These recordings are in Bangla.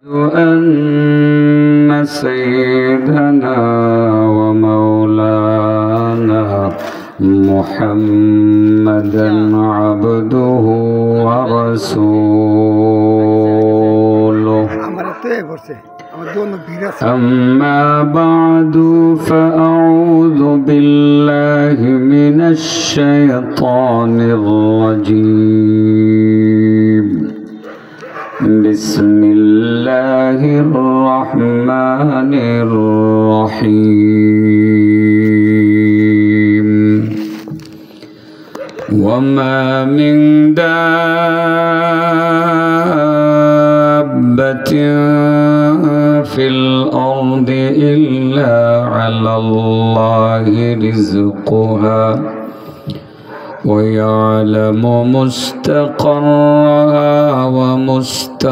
أن سيدنا ومولانا محمدا عبده ورسوله أما بعد فأعوذ بالله من الشيطان الرجيم بسم الله الرحمن الرحيم وما من دابة في الأرض إلا على الله رزقها ويعلم مستقرها ومستودعها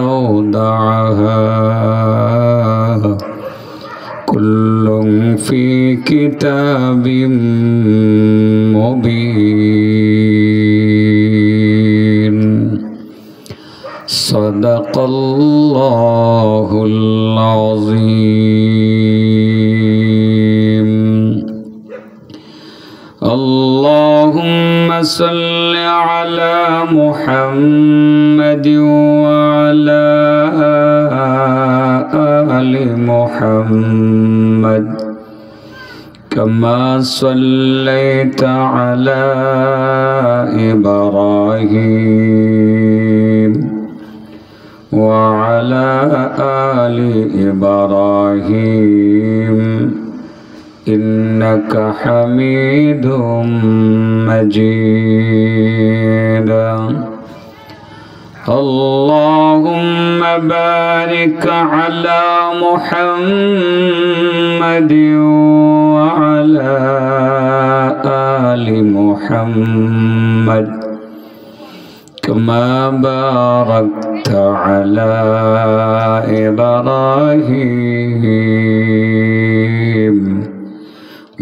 كل في كتاب مبين صدق الله العظيم اللهم صل على محمد وعلى آل محمد كما صليت على إبراهيم وعلى آل إبراهيم إنك حميد مجيد اللهم بارك على محمد وعلى آل محمد كما باركت على إبراهيم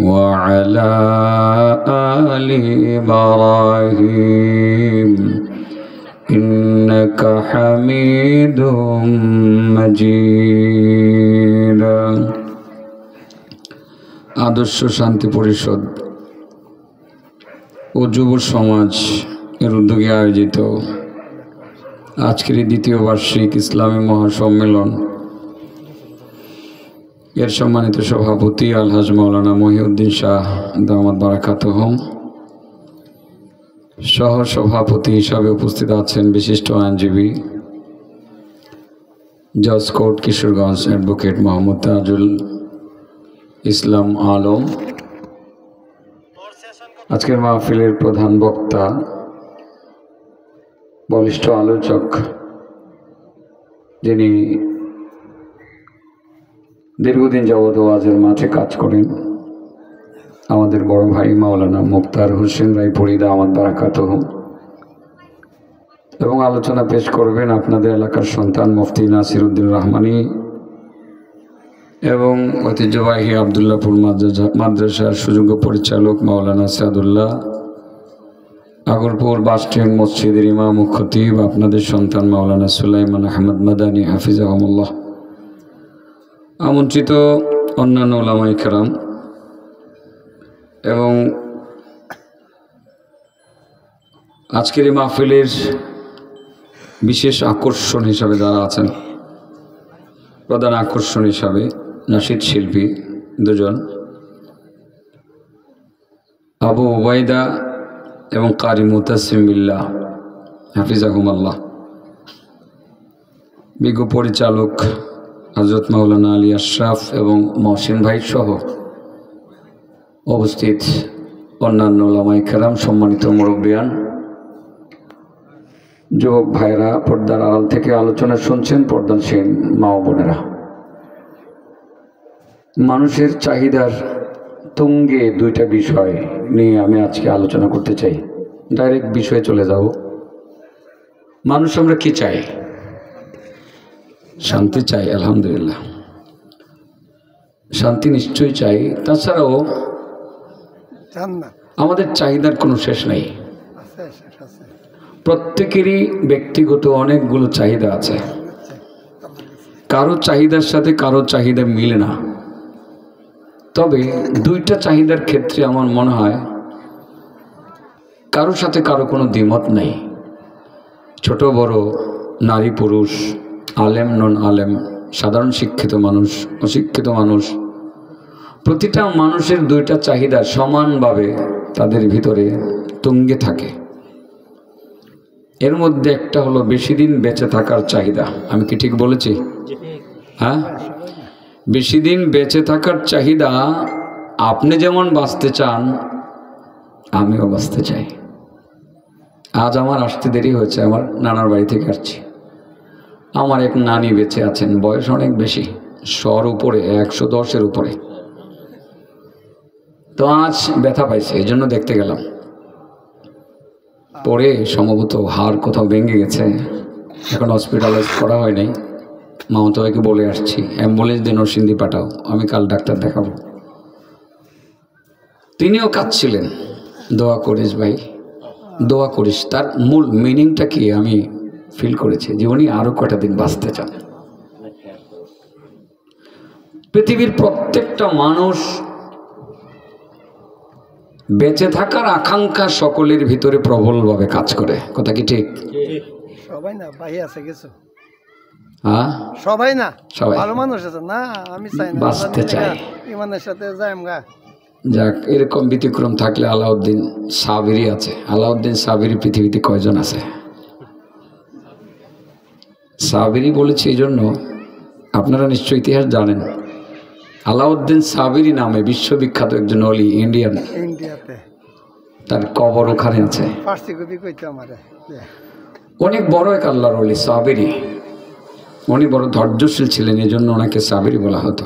وعلى آل إبراهيم إنك حميد مجيد আদর্শ শান্তি পরিষদ ও যুব সমাজ এর উদ্যোগে আয়োজিত আজকের দ্বিতীয় বার্ষিক ইসলামী মহাসম্মেলন এর সম্মানিত সভাপতি আলহাজ মাওলানা মহিউদ্দিন শাহ দামাত বারাকাতুহুম, সহ সভাপতি হিসাবে উপস্থিত আছেন বিশিষ্ট আইনজীবী জজ কোর্ট কিশোরগঞ্জ অ্যাডভোকেট মোহাম্মদ তাজুল ইসলাম আলম, আজকের মাহফিলের প্রধান বক্তা বলিষ্ঠ আলোচক যিনি দীর্ঘদিন যাবৎ ওয়াজের মাঠে কাজ করেন, আমাদের বড় ভাই মাওলানা মুক্তার হোসেন রায়পুরি দামাত বারাকাতুহুম, এবং আলোচনা পেশ করবেন আপনাদের এলাকার সন্তান মুফতি নাসির উদ্দিন রহমানী এবং ঐতিহ্যবাহী আবদুল্লাহপুর মাদ্রাসার সুযোগ্য পরিচালক মাওলানা সাদুল্লাহ, আগরপুর বাসস্ট্যান্ড মসজিদের ইমাম ও খতিব আপনাদের সন্তান মাওলানা সুলাইমান আহমদ মাদানী হাফিজাহুমুল্লাহ, আমন্ত্রিত অন্যান্য উলামায়ে কেরাম এবং আজকের এই মাহফিলের বিশেষ আকর্ষণ হিসাবে যারা আছেন, প্রধান আকর্ষণ হিসাবে নাশিদ শিল্পী দুজন আবু ওবায়দা এবং কারি মুতাসিম বিল্লাহ হাফিজাহুমাল্লাহ, বিজ্ঞ পরিচালক হযরত মাওলানা আলী আশরাফ এবং মহসিন ভাই সহ উপস্থিত অন্যান্য উলামায়ে কেরাম, সম্মানিত মুরব্বিয়ান, যুবক ভাইরা, পর্দার আড়াল থেকে আলোচনা শুনছেন পর্দানশীল মা ও বোনেরা, মানুষের চাহিদার তুঙ্গে দুইটা বিষয় নিয়ে আমি আজকে আলোচনা করতে চাই। ডাইরেক্ট বিষয়ে চলে যাব। মানুষ আমরা কি চাই? শান্তি চাই, আলহামদুলিল্লাহ শান্তি নিশ্চয়ই চাই। তাছাড়াও আমাদের চাহিদার কোনো শেষ নেই। প্রত্যেকেরই ব্যক্তিগত অনেকগুলো চাহিদা আছে, কারো চাহিদার সাথে কারো চাহিদা মিলে না। তবে দুইটা চাহিদার ক্ষেত্রে আমার মনে হয় কারোর সাথে কারো কোনো দ্বিমত নেই। ছোট বড়, নারী পুরুষ, আলেম নন আলেম, সাধারণ শিক্ষিত মানুষ, অশিক্ষিত মানুষ, প্রতিটা মানুষের দুইটা চাহিদা সমানভাবে তাদের ভিতরে তুঙ্গে থাকে। এর মধ্যে একটা হলো বেশি দিন বেঁচে থাকার চাহিদা। আমি কি ঠিক বলেছি? হ্যাঁ, বেশি দিন বেঁচে থাকার চাহিদা। আপনি যেমন বাঁচতে চান, আমিও বাঁচতে চাই। আজ আমার আসতে দেরি হয়েছে, আমার নানার বাড়ি থেকে আসছি। আমার এক নানি বেঁচে আছেন, বয়স অনেক বেশি, 100-র উপরে, 110-এর উপরে। তো আজ ব্যথা পাইছে, এই জন্য দেখতে গেলাম। পরে সম্ভবত হাড় কোথাও ভেঙে গেছে, এখন হসপিটালাইজ করা হয় নাই। মামাতো ভাইকে বলে আসছি অ্যাম্বুলেন্স দিয়ে নরসিংদী পাঠাও, আমি কাল ডাক্তার দেখাবো। তিনিও কাঁদছিলেন, দোয়া করিস ভাই, দোয়া করিস। তার মূল মিনিংটা কি আমি ফিল করেছি, যে উনি আরো কয়টা দিন বাঁচতে চান। পৃথিবীর প্রত্যেকটা মানুষ বেঁচে থাকার আকাঙ্ক্ষা সকলের ভিতরে প্রবলভাবে কাজ করে। কথা কি ঠিক? সবাই না, ভাই আছে কিছু, হ্যাঁ সবাই না, সবাই ভালো মানুষ আছে না। আমি চাই না বাঁচতে চাই, ইমানের সাথে যাইম গা। যাক, এরকম ব্যতিক্রম থাকলে আলাউদ্দিন সাবিরি আছে। আলাউদ্দিন সাবিরি পৃথিবীতে কয়জন আছে? সাবিরি বলেছে এই জন্য, আপনারা নিশ্চয় ইতিহাস জানেন। আলাউদ্দিন সাবিরি নামে বিশ্ববিখ্যাত একজন অলি, ইন্ডিয়াতে, তার কবর ওখানে আছে। ফার্সি কবি কইতে আমারে, অনেক বড় এক আল্লাহর অলি সাবিরি। উনি বড় ধৈর্যশীল ছিলেন, এই জন্য ওনাকে সাবিরি বলা হতো।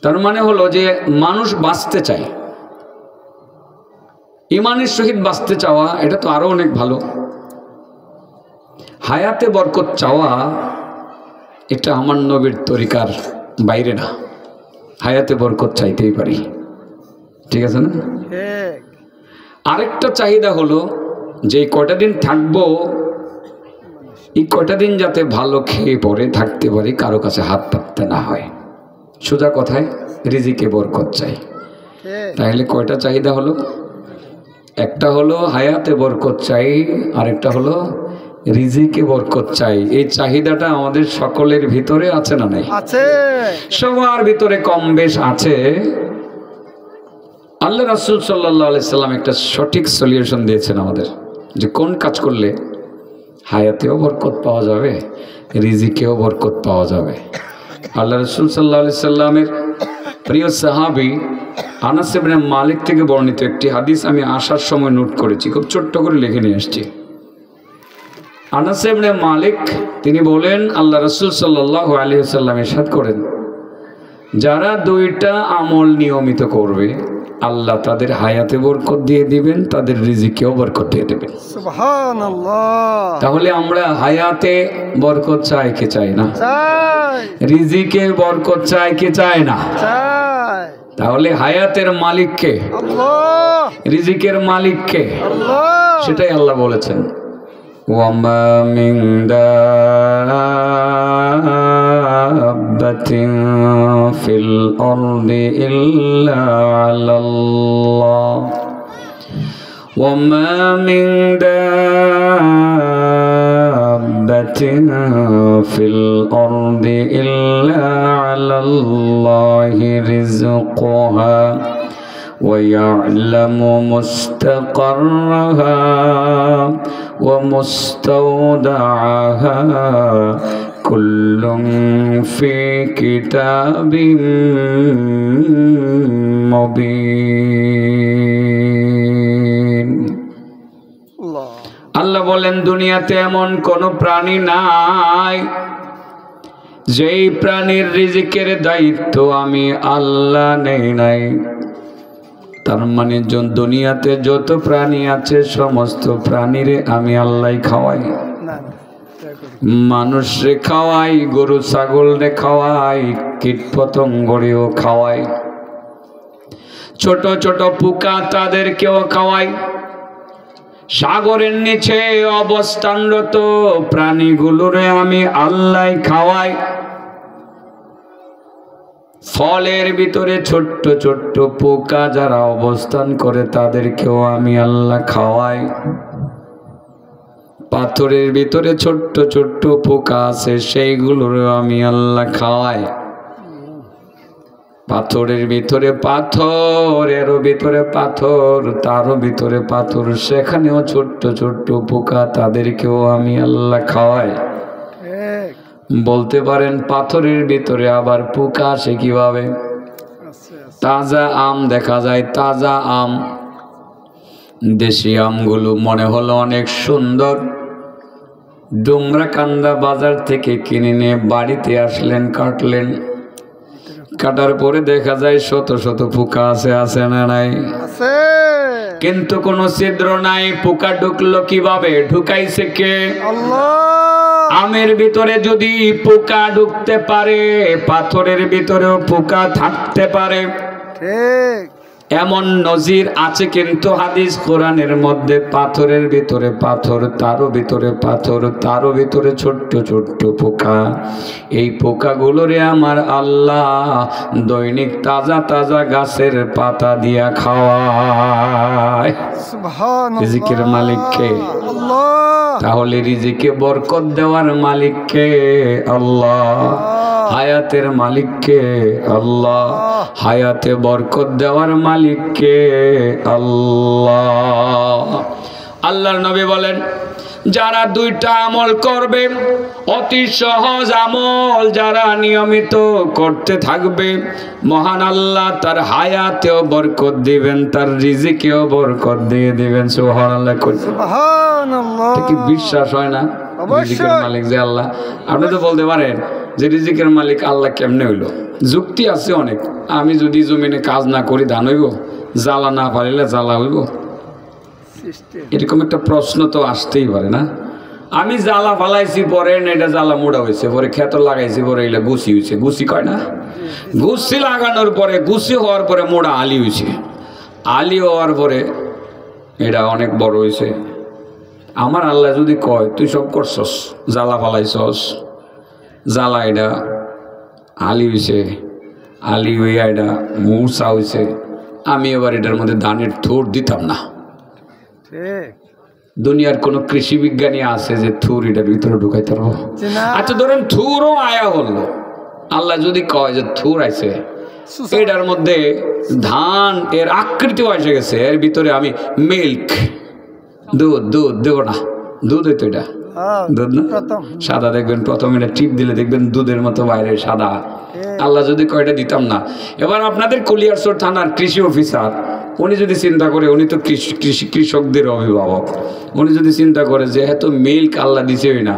তার মানে হলো যে মানুষ বাঁচতে চায়, ইমানের সহিত বাঁচতে চাওয়া, এটা তো আরো অনেক ভালো। হায়াতে বরকত চাওয়া, এটা আমার নবীর তরিকার বাইরে না। হায়াতে বরকত চাইতেই পারি, ঠিক আছে না? আরেকটা চাহিদা হলো যে কয়টা দিন থাকবো, এই কয়টা দিন যাতে ভালো খেয়ে পরে থাকতে পারি, কারো কাছে হাত পাততে না হয়। সোজা কথায় রিজিকে বরকত চাই। তাহলে কয়টা চাহিদা হলো? একটা হলো হায়াতে বরকত চাই, আরেকটা হলো রিজিকে বরকত চাই। এই চাহিদাটা আমাদের সকলের ভিতরে আছে না নাই? আছে, সবার ভিতরে কম বেশ আছে। আল্লাহ রাসূল সাল্লাল্লাহু আলাইহি সাল্লাম একটা সঠিক সলিউশন দিয়েছেন আমাদের, যে কোন কাজ করলে হায়াতেও বরকত পাওয়া যাবে, রিজিকেও বরকত পাওয়া যাবে। আল্লাহ রাসূল সাল্লাল্লাহু আলাইহি সাল্লামের প্রিয় সাহাবী আনাস ইবনে মালিক থেকে বর্ণিত একটি হাদিস আমি আসার সময় নোট করেছি, খুব ছোট্ট করে লিখে নিয়ে আসছি। আনাস ইবনে মালিক তিনি বলেন, আল্লাহ রাসূল সাল্লাল্লাহু আলাইহি ওয়াসাল্লাম ইরশাদ করেন, যারা দুইটা আমল নিয়মিত করবে আল্লাহ তাদের হায়াতে বরকত দিয়ে দিবেন, তাদের রিজিকেও বরকত দিয়ে দেবেন। সুবহানাল্লাহ। তাহলে আমরা হায়াতে বরকত চাই কি চাই না? চাই। রিজিকে বরকত চাই কি চাই না? চাই। তাহলে হায়াতের মালিক কে? আল্লাহ। রিজিকের মালিক কে? আল্লাহ। সেটাই আল্লাহ বলেছেন, ওয়ামা মিন দাব্বাতিন ফিল আরদি ইল্লা আলাল্লাহ, ওয়ামা মিন দাব্বাতিন ফিল আরদি ইল্লা আলাল্লাহি রিজকুহা ويعلم مستقرها ومستودعها كل في كتاب مبين। আল্লাহ বলেন, দুনিয়াতে এমন কোন প্রাণী নাই যেই প্রাণীর রিজিকের দায়িত্ব আমি আল্লাহ নেই নাই। তার মানে দুনিয়াতে যত প্রাণী আছে সমস্ত প্রাণীরে আমি আল্লাহ খাওয়াই। মানুষ রে খাওয়াই, গরু ছাগল রে খাওয়াই, কীট পতঙ্গরেও খাওয়াই, ছোট ছোট পোকা তাদেরকেও খাওয়াই, সাগরের নিচে অবস্থানরত প্রাণীগুলোরে আমি আল্লাহ খাওয়াই। ফলের ভিতরে ছোট্ট ছোট্ট পোকা যারা অবস্থান করে তাদেরকেও আমি আল্লাহ খাওয়াই। পাথরের ভিতরে ছোট্ট ছোট্ট পোকা আছে সেইগুলোরও আমি আল্লাহ খাওয়াই। পাথরের ভিতরে পাথর, এরও ভিতরে পাথর, তারও ভিতরে পাথর, সেখানেও ছোট্ট ছোট্ট পোকা, তাদেরকেও আমি আল্লাহ খাওয়াই। বলতে পারেন পাথরের ভিতরে আবার পোকা আসে কিভাবে? তাজা আম দেখা যায়, তাজা আম, দেশি আমগুলো মনে হলো অনেক সুন্দর, ডুমরাকান্দা বাজার থেকে কিনে নিয়ে বাড়িতে আসলেন, কাটলেন, কাটার পরে দেখা যায় শত শত পোকা আছে, আছে না নাই? কিন্তু কোনো ছিদ্র নাই। পোকা ঢুকলো কিভাবে? ঢুকাইছে কে? আল্লাহ। আমের ভিতরে যদি পোকা ঢুকতে পারে, পাথরের ভিতরেও পোকা থাকতে পারে। ঠিক। এমন নজির আছে কিন্তু হাদিস কোরআনের মধ্যে। পাথরের ভিতরে পাথর, তারও ভিতরে পাথর, তারও ভিতরে ছোট্ট ছোট্ট পোকা। এই পোকাগুলোরে আমার আল্লাহ দৈনিক তাজা তাজা গাছের পাতা দিয়া খাওয়ায়। সুবহানাল্লাহ। রিজিকের মালিক কে? আল্লাহ। তাহলে রিজিকে বরকত দেওয়ার মালিক কে? আল্লাহ। হায়াতের মালিক কে? আল্লাহ। হায়াতে বরকত দেওয়ার মালিক কে? আল্লাহ। আল্লাহর নবী বলেন, যারা দুইটা আমল করবে, অতি সহজ আমল, যারা নিয়মিত করতে থাকবে, মহান আল্লাহ তার হায়াতেও বরকত দিবেন, তার রিজিকেও বরকত দিয়ে দিবেন। সুবহানাল্লাহ। সুবহানাল্লাহ। কি বিশ্বাস হয় না? রিজিকের মালিক যে আল্লাহ। আপনি তো বলতে পারেন যে রিজিকের মালিক আল্লাহ কেমনে হইলো? যুক্তি আছে অনেক। আমি যদি জমিনে কাজ না করি ধান হইব? জ্বালা না পারিলে জ্বালা হইব? এরকম একটা প্রশ্ন তো আসতেই পারে না? আমি জ্বালা ফালাইছি পরে এটা জ্বালা মোড়া হয়েছে, পরে ক্ষেত লাগাইছি পরে এগুলো গুছি হয়েছে। গুছি কয় না? গুছি লাগানোর পরে, গুছি হওয়ার পরে মোড়া আলি হয়েছে, আলি হওয়ার পরে এটা অনেক বড় হয়েছে। আমার আল্লাহ যদি কয় তুই সব করছস, জ্বালা ফালাইছস, জ্বালা এটা আলি হয়েছে, আলি হইয়া এটা মূর্ছা হয়েছে, আমি এবার এটার মধ্যে ধানের থুর দিতাম না। দুনিয়ার কোন কৃষি বিজ্ঞানী আছে যে থুর এটার ভিতরে ঢুকাইতে পারবো? আচ্ছা ধরেন থুরও আয়া হলো, আল্লাহ যদি কয় যে থুর আইছে, এটার মধ্যে ধান এর আকৃতিও এসে গেছে, এর ভিতরে আমি মিল্ক, দুধ, দুধ দেবো না? দুধ হইতো এটা, দুধ না? সাদা দেখবেন, প্রথম এটা টিপ দিলে দেখবেন দুধের মতো বাইরে সাদা। আল্লাহ যদি কয়টা দিতাম না। এবার আপনাদের কলিয়ারচর থানার কৃষি অফিসার, উনি যদি চিন্তা করে, উনি তো কৃষকদের অভিভাবক, উনি যদি চিন্তা করে যে এত মিল্ক আল্লাহ দিছেই না,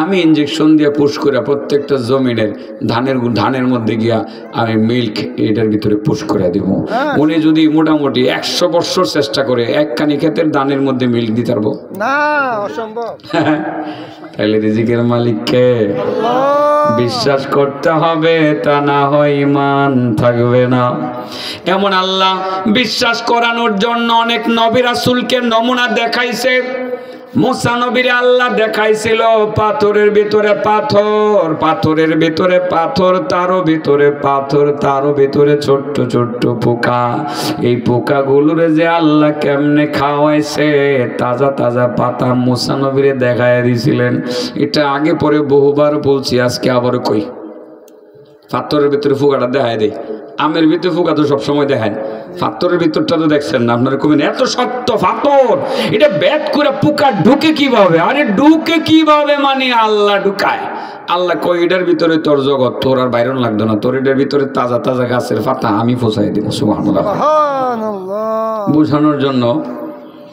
আমি ইঞ্জেকশন দিয়ে পুশ করে প্রত্যেকটা জমিনের ধানের মধ্যে গিয়া আমি মিল্ক এটার ভিতরে পুশ করে দিব, উনি যদি মোটামুটি 100 বছর চেষ্টা করে একখানি ক্ষেতের ধানের মধ্যে মিল্ক দিতে পারবো না? অসম্ভব। তাহলে রিজিকের মালিক কে? বিশ্বাস করতে হবে, তা না হয় ঈমান থাকবে না। এমন আল্লাহ বিশ্বাস করানোর জন্য অনেক নবী রাসূলকে নমুনা দেখাইছে। মুসা নবীরে আল্লাহ দেখাইছিল পাথরের ভিতরে পাথর, পাথরের ভিতরে পাথর, তারও ভিতরে পাথর, তারও ভিতরে ছোট্ট ছোট্ট পোকা। এই পোকাগুলোরে যে আল্লাহ কেমনে খাওয়াইছে, তাজা তাজা পাতা মুসা নবীরে দেখাইয়া দিয়েছিলেন। এটা আগে পরে বহুবার বলছি, আজকে আবার কই। পাথরের ভিতরে পোকাটা দেখায় দেয়, আমের ভিতরে পোকা তো সবসময় দেখায়, পাথরের ভিতরটা তো দেখছেন না আপনারা? কবেন এত শক্ত পাথর, এটা ব্যাট করে পোকা ঢুকে কিভাবে? আরে ঢুকে কিভাবে মানে আল্লাহ ঢুকায়। আল্লাহ কই এটার ভিতরে তোর জগৎ, তোর আর বাইরন লাগতো না, তোর এটার ভিতরে তাজা তাজা গাছের পাতা আমি পৌঁছাই দিব। সুবহানাল্লাহ। বোঝানোর জন্য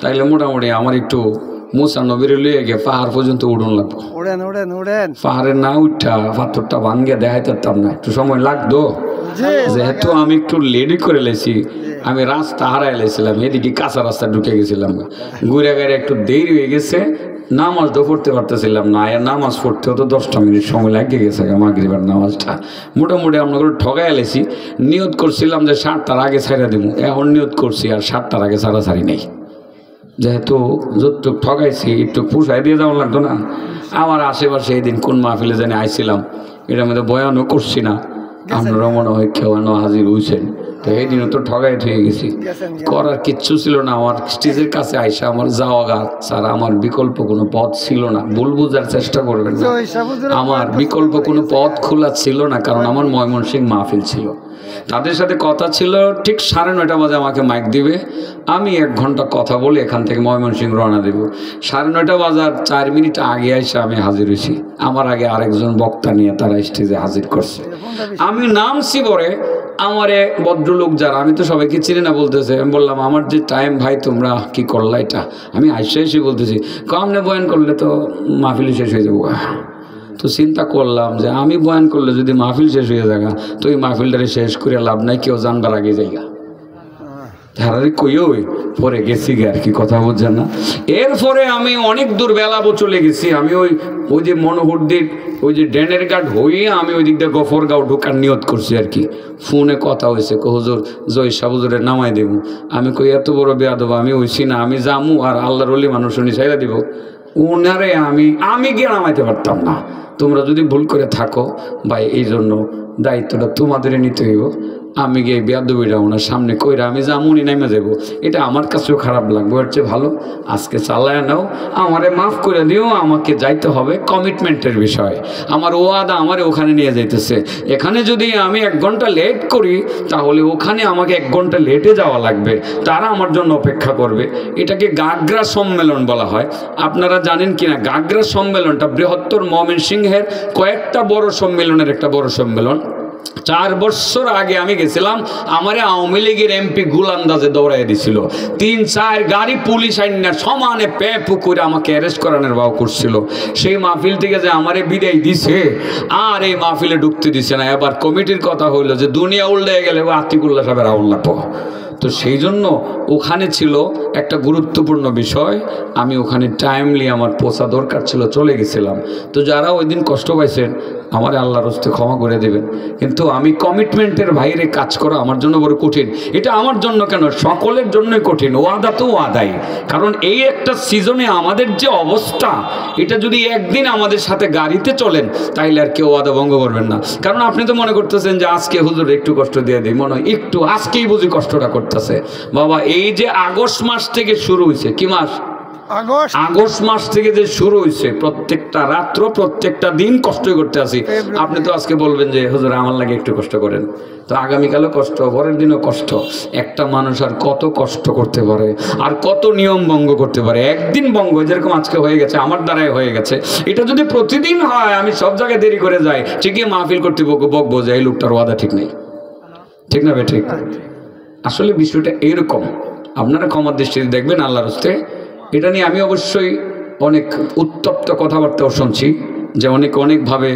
তাইলে মোটামুটি আমার একটু মুসা নবীর লিয়ে গিয়ে পাহাড় পর্যন্ত উড়ন লাগবো। পাহাড়ে না উঠা পাথরটা ভাঙ্গে দেখাইতে পারতাম না, একটু সময় লাগতো। যেহেতু আমি একটু লেডি করে লেছি, আমি রাস্তা হারাই লেছিলাম, এদিকে কাঁচা রাস্তা ঢুকে গেছিলাম, ঘুরে গেড়ে একটু দেরি হয়ে গেছে, নামাজ তো পড়তে পারতেছিলাম না। আর নামাজ পড়তেও তো 10টা মিনিট সময় লাগিয়ে গেছে মাগরিবের নামাজটা। মোটামুটি আমরা করে ঠগাই লেছি। নিয়ত করছিলাম যে 7টার আগে ছাড়া দিব, এখন নিয়ত করছি আর 7টার আগে ছাড়া ছাড়ি নেই। যেহেতু যতটুক ঠকাইছি একটু পুষাই দিয়ে যাওয়া লাগতো না। আমার আশেপাশে এই দিন কোন মাহফিলে জানি আইছিলাম, এটার মধ্যে বয়ানও করছি না, আপনারা মনে হয় কেউনো হাজির হয়েছেন। তো এই দিনও তো ঠগাই হয়ে গেছি, করার কিচ্ছু ছিল না। আমার স্টেজের কাছে আইসা আমার যাওয়া গাছ ছাড়া আমার বিকল্প কোনো পথ ছিল না। ভুল বুঝার চেষ্টা করবেন না, আমার বিকল্প কোনো পথ খোলা ছিল না, কারণ আমার ময়মনসিংহ মাহফিল ছিল। তাদের সাথে কথা ছিল ঠিক 9:30 বাজে আমাকে মাইক দিবে, আমি 1 ঘন্টা কথা বলে এখান থেকে ময়মনসিংহ রওনা দেব। 9:30 বাজার 4 মিনিট আগে এসে আমি হাজির হয়েছি। আমার আগে আরেকজন বক্তা নিয়ে তারা স্টেজে হাজির করছে। আমি নামছি পরে আমারে ভদ্রলোক যারা, আমি তো সবাইকে চিনি না, বলতেছে, আমি বললাম আমার যে টাইম ভাই তোমরা কি করলা এটা? আমি আইসা এসে বলতেছি কামনে বয়ান করলে তো মাহফিল শেষ হয়ে যাবো। তো চিন্তা করলাম যে আমি বয়ান করলে যদি মাহফিল শেষ হয়ে যাগা, তো এই মাহফিলটারে শেষ করে লাভ নাই, কেউ জানবার আগে যাইগা। ধারারে কইও পরে গেছি গে আর কি, কথা বুঝছেন না। এরপরে আমি অনেক দূর বেলাবো চলে গেছি। আমি ওই যে মনোহরদের ওই যে ড্যানের গার্ড হয়ে আমি ওই দিকটা গফরগাঁও ঢোকার নিয়ত করছি আর কি। ফোনে কথা হয়েছে, হুজুর জয় শাহ হুজুরে নামাই দেব। আমি কই এত বড় বেয়াদব আমি হইছি না, আমি জামু আর আল্লাহর ওলি মানুষ উনি ছাইরা দিব। ওনারে আমি গিয়ে নামাইতে পারতাম না। তোমরা যদি ভুল করে থাকো ভাই, এই জন্য দায়িত্বটা তোমাদেরই নিতে হইব। আমি গিয়ে বেয়াদবিটা ওনার সামনে কইরা আমি জামুনি নেমে যাবো, এটা আমার কাছেও খারাপ লাগবে। এর চেয়ে ভালো আজকে চালায় নাও, আমারে মাফ করে দিও, আমাকে যাইতে হবে, কমিটমেন্টের বিষয়। আমার ওয়াদা আমারে ওখানে নিয়ে যাইতেছে। এখানে যদি আমি 1 ঘন্টা লেট করি, তাহলে ওখানে আমাকে 1 ঘন্টা লেটে যাওয়া লাগবে, তারা আমার জন্য অপেক্ষা করবে। এটাকে গাগরা সম্মেলন বলা হয়। আপনারা জানেন কিনা গাগরা সম্মেলনটা বৃহত্তর ময়মনসিংহের কয়েকটা বড় সম্মেলনের একটা বড় সম্মেলন। 4 বছর আগে আমি গেছিলাম, আমারে আওয়ামী লীগের এমপি গুলান্দাজে দৌড়াই দিছিল। 3-4 গাড়ি পুলিশ আইনা সমানে পুকুরে আমাকে অ্যারেস্ট করানোর ভাও করছিল। সেই মাহফিল থেকে যে আমারে বিদায় দিছে, আর এই মাহফিলে ঢুকতে দিছে না। এবার কমিটির কথা হইলো যে দুনিয়া উল্টে গেলে আতিকুল্লাহ সাহেবের আউল্লাপ। তো সেই জন্য ওখানে ছিল একটা গুরুত্বপূর্ণ বিষয়, আমি ওখানে টাইমলি আমার পৌঁছা দরকার ছিল, চলে গেছিলাম। তো যারা ওই দিন কষ্ট পাইছেন আমার আল্লাহর হস্তে ক্ষমা করে দেবেন। কিন্তু আমি কমিটমেন্টের বাইরে কাজ করা আমার জন্য বড় কঠিন। এটা আমার জন্য কেন, সকলের জন্যই কঠিন। ওয়াদা তো ওয়াদাই, কারণ এই একটা সিজনে আমাদের যে অবস্থা, এটা যদি একদিন আমাদের সাথে গাড়িতে চলেন তাইলে আর কেউ ওয়াদা ভঙ্গ করবেন না। কারণ আপনি তো মনে করতেছেন যে আজকে হুজুর একটু কষ্ট দিয়ে দিই, মনে হয় একটু আজকেই বুঝি কষ্টটা করতেছে। বাবা এই যে আগস্ট মাস থেকে শুরু হয়েছে, কি মাস? আগস্ট মাস থেকে যে শুরু হয়েছে, প্রত্যেকটা রাত্র প্রত্যেকটা দিন কষ্ট করতে আসি। আপনি তো আজকে বলবেন যে হুজুর আমার লাগে একটু কষ্ট করেন, তো আগামীকালও কষ্ট, পরের দিনও কষ্ট। একটা মানুষ আর কত কষ্ট করতে পারে, আর কত নিয়ম ভঙ্গ করতে পারে? একদিন ভঙ্গ, যেরকম আজকে হয়ে গেছে, আমার দ্বারাই হয়ে গেছে। এটা যদি প্রতিদিন হয়, আমি সব জায়গায় দেরি করে যাই, ঠিকই মাহফিল করতে বকবো যে এই লোকটার ওয়াদা ঠিক নেই, ঠিক না ভাই? ঠিক। আসলে বিষয়টা এইরকম, আপনারা ক্ষমার দৃষ্টিতে দেখবেন আল্লাহর হস্তে। এটা নিয়ে আমি অবশ্যই অনেক উত্তপ্ত কথাবার্তাও শুনছি, যে অনেকভাবে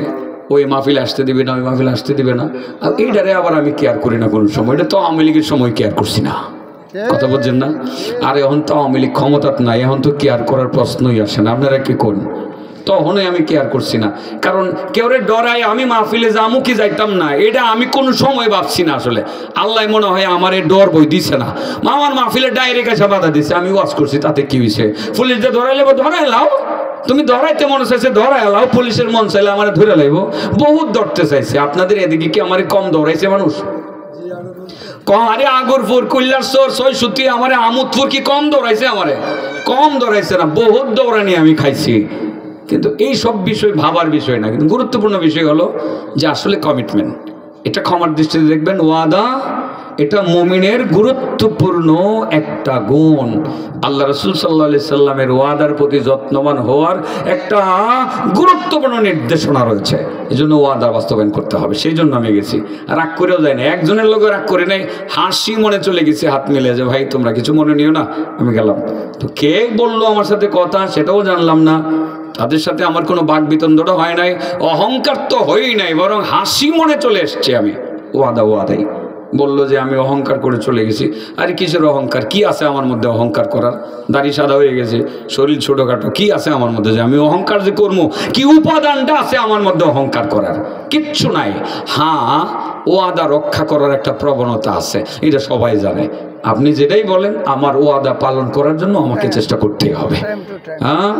ওই মাহফিলে আসতে দিবে না, ওই মাহফিলে আসতে দিবে না। আর এইটারে আবার আমি কেয়ার করি না কোনো সময়। এটা তো আওয়ামী লীগের সময় কেয়ার করছি না, কথা বলছেন না? আর এখন তো আওয়ামী লীগ ক্ষমতাত নাই, এখন তো কেয়ার করার প্রশ্নই আসে না। আপনারা কি করুন, তখনই আমি কেয়ার করছি না। কারণ কেউরে ডরাই আমি মাহফিলে যামু কি যাইতাম না, এটা আমি কোনো সময় ভাবছি না। আসলে আল্লাহ মনে হয় আমার এই ডর বই দিছে না, আমার মাহফিলে ডাইরেক্ট এসে বাধা দিছে। আমি ওয়াজ করছি, তাতে কি হয়েছে? পুলিশদের ধরাইলে ধরাই লাও, তুমি ধরাইতে মনে চাইছে ধরাই লাও, পুলিশের মন চাইলে আমার ধরে লাইব। বহুত ধরতে চাইছে। আপনাদের এদিকে কি আমার কম দৌড়াইছে মানুষ? আরে আগরপুর, কৈলাসর, ৬৭, আমার আমোদপুর কি কম দৌড়াইছে? আমারে কম দৌড়াইছে না, বহুত দৌড়ানি আমি খাইছি। কিন্তু এই সব বিষয় ভাবার বিষয় না, কিন্তু গুরুত্বপূর্ণ বিষয় হলো যে আসলে কমিটমেন্ট, এটা ক্ষমার দৃষ্টিতে দেখবেন। ওয়াদা এটা মুমিনের গুরুত্বপূর্ণ একটা গুণ। আল্লাহ রাসূল সাল্লাল্লাহু আলাইহি সাল্লামের ওয়াদার প্রতি যত্নবান হওয়ার একটা গুরুত্বপূর্ণ নির্দেশনা রয়েছে। এই জন্য ওয়াদা বাস্তবায়ন করতে হবে। সেই জন্য আমি গেছি, রাগ করেও যাই না। একজনের লোক রাগ করে নাই, হাসি মনে চলে গেছি, হাত মিলে, যে ভাই তোমরা কিছু মনে নিও না, আমি গেলাম। তো কে বললো আমার সাথে কথা সেটাও জানলাম না, তাদের সাথে আমার কোনো বাকবিতণ্ডা হয় নাই, অহংকার তো হই নাই, বরং হাসি মনে চলে এসছে। আমি ওয়াদাই বললো যে আমি অহংকার করে চলে গেছি। আরে কিসের অহংকার? কি আছে আমার মধ্যে অহংকার করার? দাড়ি সাদা হয়ে গেছে, শরীর ছোটোখাটো, কি আছে আমার মধ্যে যে আমি অহংকার যে করবো? কি উপাদানটা আছে আমার মধ্যে অহংকার করার? কিচ্ছু নাই। হ্যাঁ, ওয়াদা রক্ষা করার একটা প্রবণতা আছে, এটা সবাই জানে। আপনি যেটাই বলেন, আমার ওয়াদা পালন করার জন্য আমাকে চেষ্টা করতেই হবে। হ্যাঁ,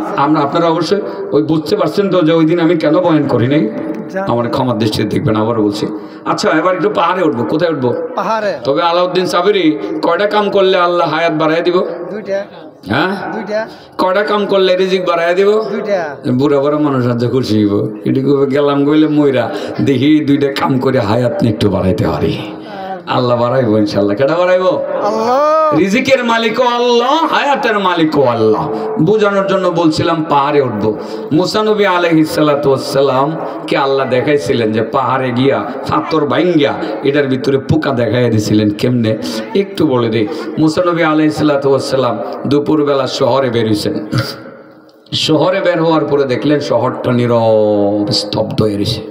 আপনারা অবশ্যই ওই বুঝতে পারছেন তো যে ওই দিন আমি কেন বয়ান করি নাই? আমার ক্ষমার দৃষ্টিতে দেখবেন, আবার বলছি। আচ্ছা, এবার একটু পাহাড়ে উঠবো। কোথায় উঠবো? পাহাড়ে। তবে আলাউদ্দিন সাবেরি কয়টা কাম করলে আল্লাহ হায়াত বাড়াই দিব? দুইটা। হ্যাঁ, কয়টা কাম করলে রিজিক বাড়াই দিব? দুইটা। বুড়া বুড়া মানুষ সাহায্য করছি, এটুকু গেলাম গইলে মইরা দেখি দুইটা কাম করে হায়াত একটু বাড়াইতে পারি। আল্লাহ বাড়াইবো ইনশাল্লাহ। কেটা বাড়াইবো? আল্লাহ। রিজিকের মালিকও আল্লাহ, হায়াতের মালিকও আল্লাহ। বোঝানোর জন্য বলছিলাম পাহাড়ে উঠবো। মুসা নবী আলাইহিস সালাতু ওয়াস সালাম কে আল্লাহ দেখাইছিলেন যে পাহাড়ে গিয়া পাথর ভাঙ্গিয়া এটার ভিতরে পোকা দেখাই দিয়েছিলেন কেমনে, একটু বলে দিই। মুসা নবী আলাইহিস সালাতু ওয়াস সালাম দুপুরবেলা শহরে বেরিয়েছেন। শহরে বের হওয়ার পরে দেখলেন শহরটা নীরব স্তব্ধ হয়ে রয়েছে,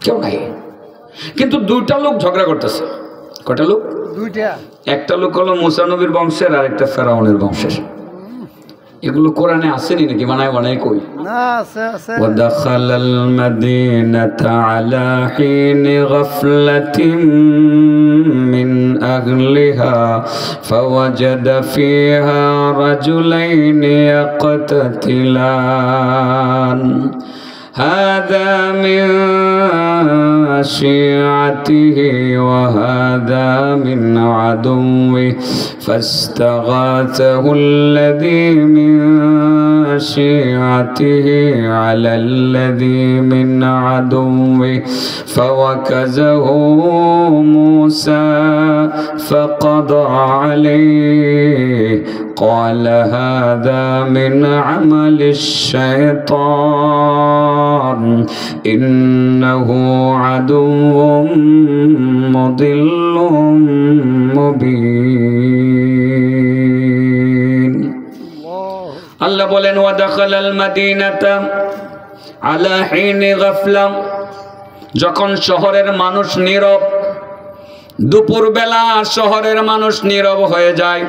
কেউ নাই। কিন্তু দুইটা লোক ঝগড়া করতেছে। কয়টা লোক? দুইটা। একটা লোক হলো মুসা নবীর বংশের, আর একটা ফেরাউনের বংশের। এগুলো কোরআনে আসেনি নাকি? বানায় বানায় কই না, আছে আছে। ওয়াদাখালাল মাদিনাতা আলা হিনি গাফলাতিন মিন আহলিহা ফাওয়াজাদা ফিহা রাজুলাইনি ইয়াকতাতিলান هذا من شيعته وهذا من عدوه فاستغاثه الذي من شيعته على الذي من عدوه فوكزه موسى فقضى عليه قال هذا من عمل الشيطان إنه عدو مضل مبين আল্লাহ বলেন ওয়াদাখালাল মাদিনাতা আলা হিনি গাফলা, যখন শহরের মানুষ নীরব, দুপুরবেলা শহরের মানুষ নীরব হয়ে যায়।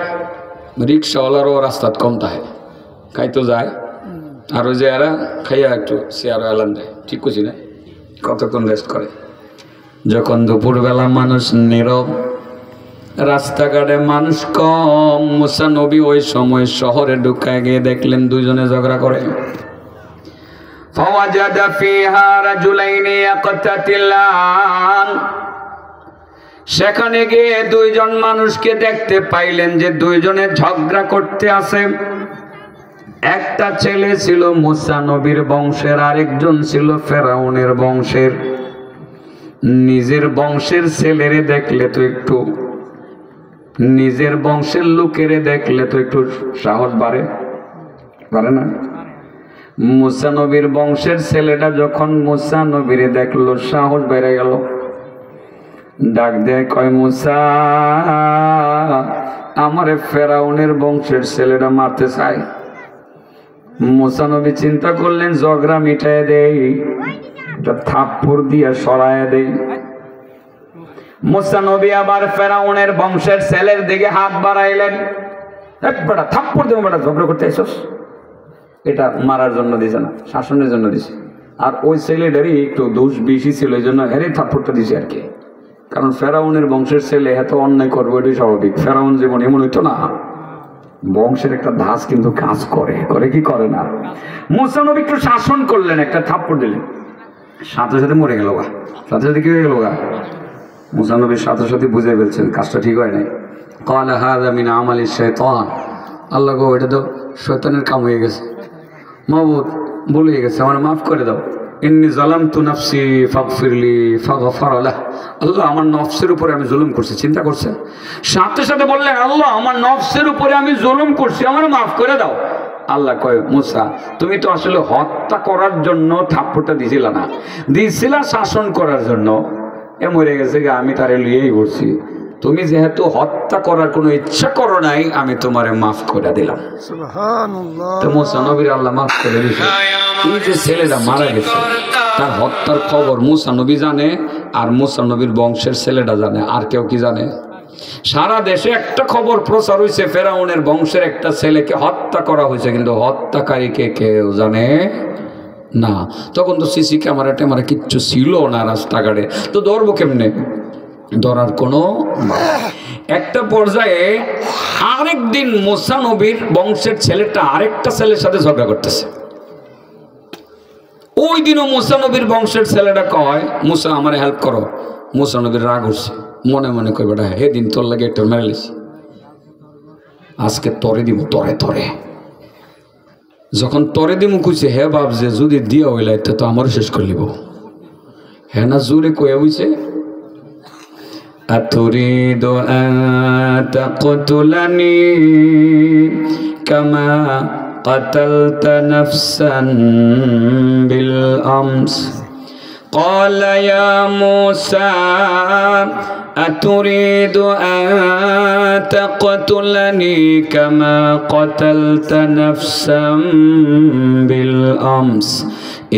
রিক্সাওয়ালারও রাস্তাত কম থাকে, খাইতো যায়, আর ওই যে এরা খাইয়া একটু চেয়ারও এলান দেয়, ঠিক করছি না? কতক্ষণ রেস্ট করে। যখন দুপুরবেলা মানুষ নীরব, রাস্তাঘাটে মানুষ কম, মুসা নবী ওই সময় শহরে ঢুকায় গিয়ে দেখলেন দুইজনে ঝগড়া করে। ফাওয়াজাদা ফিহা রাজুলাইনি ইয়াকতাতিলান, সেখানে গিয়ে দুইজন মানুষকে দেখতে পাইলেন যে দুইজনে ঝগড়া করতে আছে। একটা ছেলে ছিল মুসা নবীর বংশের, আরেকজন ছিল ফেরাউনের বংশের। নিজের বংশের ছেলেরে দেখলে তো একটু, নিজের বংশের লোকেরে দেখলে তো একটু সাহস বাড়ে না? মুসা নবীর বংশের ছেলেটা যখন মুসা নবীরে দেখলো, সাহস বেড়ে গেল। ডাক দেয়, কয় মুসা, আমারে ফেরাউনের বংশের ছেলেটা মারতে চায়। মুসা নবী চিন্তা করলেন ঝগড়া মিটাই দেই, থাপ্পড় দিয়া সরায় দেই। মুসা নবী আবার ফেরাউনের বংশের ছেলের দিকে হাত বাড়াইলেন। বেটা থাপ্পড় দেবো, বেটা ঝগড়া করতে আইসস। এটা মারার জন্য দিছে না, শাসনের জন্য দিছে। আর ওই ছেলেটারই একটু দোষ বেশি ছিল, এই জন্য হেরে থাপ্পড়টা দিছে আর কি। কারণ ফেরাউনের বংশের ছেলে এত অন্যায় করবো, এটাই স্বাভাবিক। ফেরাউন যেমন এমন হইতো না, বংশের একটা ধাস কিন্তু কাজ করে, করে কি করে না। মুসা নবী একটু শাসন করলেন, একটা থাপ্পড় দিলেন, সাথে সাথে মরে গেল গা। সাথে সাথে কি হয়ে গেল গা? মুসা নবীর সাথে সাথে বুঝে ফেলছেন কাজটা ঠিক হয় নাই। ক্বালা হাযা মিন আমালিশ শাইতান, আল্লাহ গো, এটা তো শয়তানের কাম হয়ে গেছে। মাবুদ ভুল হয়ে গেছে, আমার মাফ করে দাও। ইন্নী যালামতু নাফসি ফাগফিরলি ফাগফারা লাহ, আল্লাহ আমার নফসের উপরে আমি জুলুম করছি। চিন্তা করছেন, সাথে সাথে বললেন আল্লাহ আমার নফসের উপরে আমি জুলুম করছি, আমার মাফ করে দাও। আল্লাহ কয়, মুসা তুমি তো আসলে হত্যা করার জন্য থাপ্পড়টা দিছিলা না, দিছিলা শাসন করার জন্য। এ মরে গেছে, আমি তারে লিয়েই বলছি। তুমি যেহেতু হত্যা করার কোনো ইচ্ছা করো নাই, আমি তোমারে মাফ করে দিলাম। সুবহানাল্লাহ। তো মুসা নবীর আল্লাহ মাফ করে দিয়েছে। এই যে ছেলেটা মারা গেছে, তার হত্যার খবর মুসা নবী জানে, আর মুসা নবীর বংশের ছেলেটা জানে, আর কেউ কি জানে? সারা দেশে একটা খবর প্রচার হয়েছে, ফেরাউনের বংশের একটা ছেলেকে হত্যা করা হয়েছে, কিন্তু হত্যাকারীকে কেউ জানে না। তখন তো সিসি ক্যামেরা ট্যামেরা কিচ্ছু ছিল না রাস্তাঘাটে, তো ধরবো কেমনে? ধরার কোনো একটা পর্যায়ে আরেকদিন মুসা নবীর বংশের ছেলেটা আরেকটা ছেলের সাথে ঝগড়া করতেছে। ওই দিনও মুসা নবীর বংশের ছেলেটা কয়, মুসা আমার হেল্প করো। মুসা নবীর রাগ উঠছে, মনে মনে কই বেটা হে দিন তোর লাগে একটা মেরে লিছি, আজকে তরে দিব, তরে তরে। যখন তরে দিমু কইছে, হে বাপ যে যদি দিয়া হইলাই তো আমারও শেষ করে লিব। হ্যাঁ না জোরে কয়ে হইছে, আতুরিদু আন তাকতুলানি কামা قتلت نفسا بالأمس قال يا موسى أتريد أن تقتلني كما قتلت نفسا بالأمس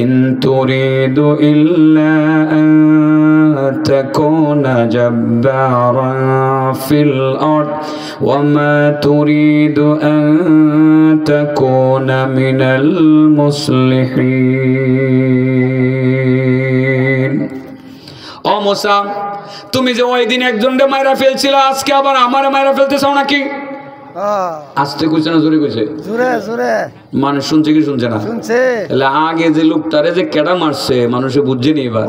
إن تريد إلا أن تكون جبارا في الأرض وما تريد أن تكون من المصلحين ও মুসা, তুমি যে ওই দিন একজনকে মাইরা ফেলছিলা, আজকে আবার আমারে মাইরা ফেলতে চাও নাকি? আস্তে কইছে না জোরে কইছে? জোরে জোরে। মানুষ শুনছে কি শুনছে না? শুনছে। তাহলে আগে যে লোকটারে যে কেডা মারছে মানুষে বুঝছে নি, এবার